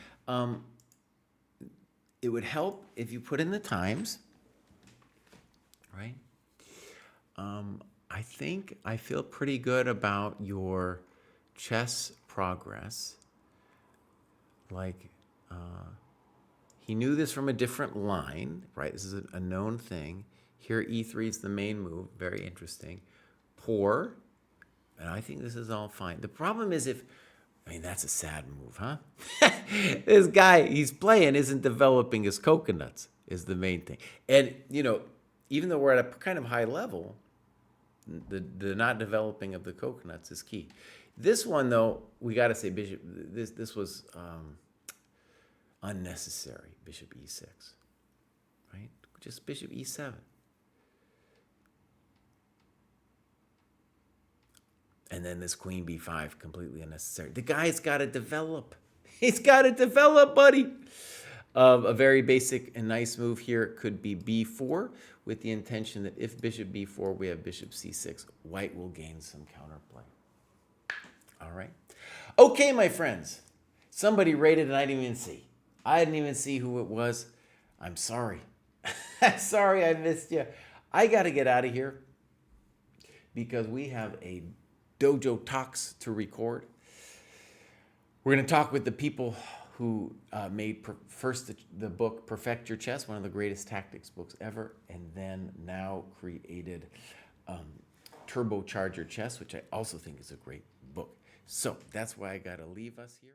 It would help if you put in the times, right? I feel pretty good about your chess progress. Like, he knew this from a different line, right? This is a known thing. Here, e3 is the main move. Very interesting. Poor. And I think this is all fine. The problem is that's a sad move, huh? This guy he's playing isn't developing his coconuts is the main thing. And, even though we're at a kind of high level, the not developing of the coconuts is key. This one, though, we got to say bishop. This was unnecessary. Bishop e6, right? Just bishop e7. And then this queen b5, completely unnecessary. The guy's got to develop. He's got to develop, buddy. A very basic and nice move here could be b4 with the intention that if bishop b4, we have bishop c6. White will gain some counterplay. All right. Okay, my friends. Somebody rated and I didn't even see. I didn't even see who it was. I'm sorry. Sorry I missed you. I got to get out of here because we have a Dojo Talks to record. We're going to talk with the people who made first the book Perfect Your Chess, one of the greatest tactics books ever, and then now created Turbocharge Your Chess, which I also think is a great book. So that's why I got to leave us here.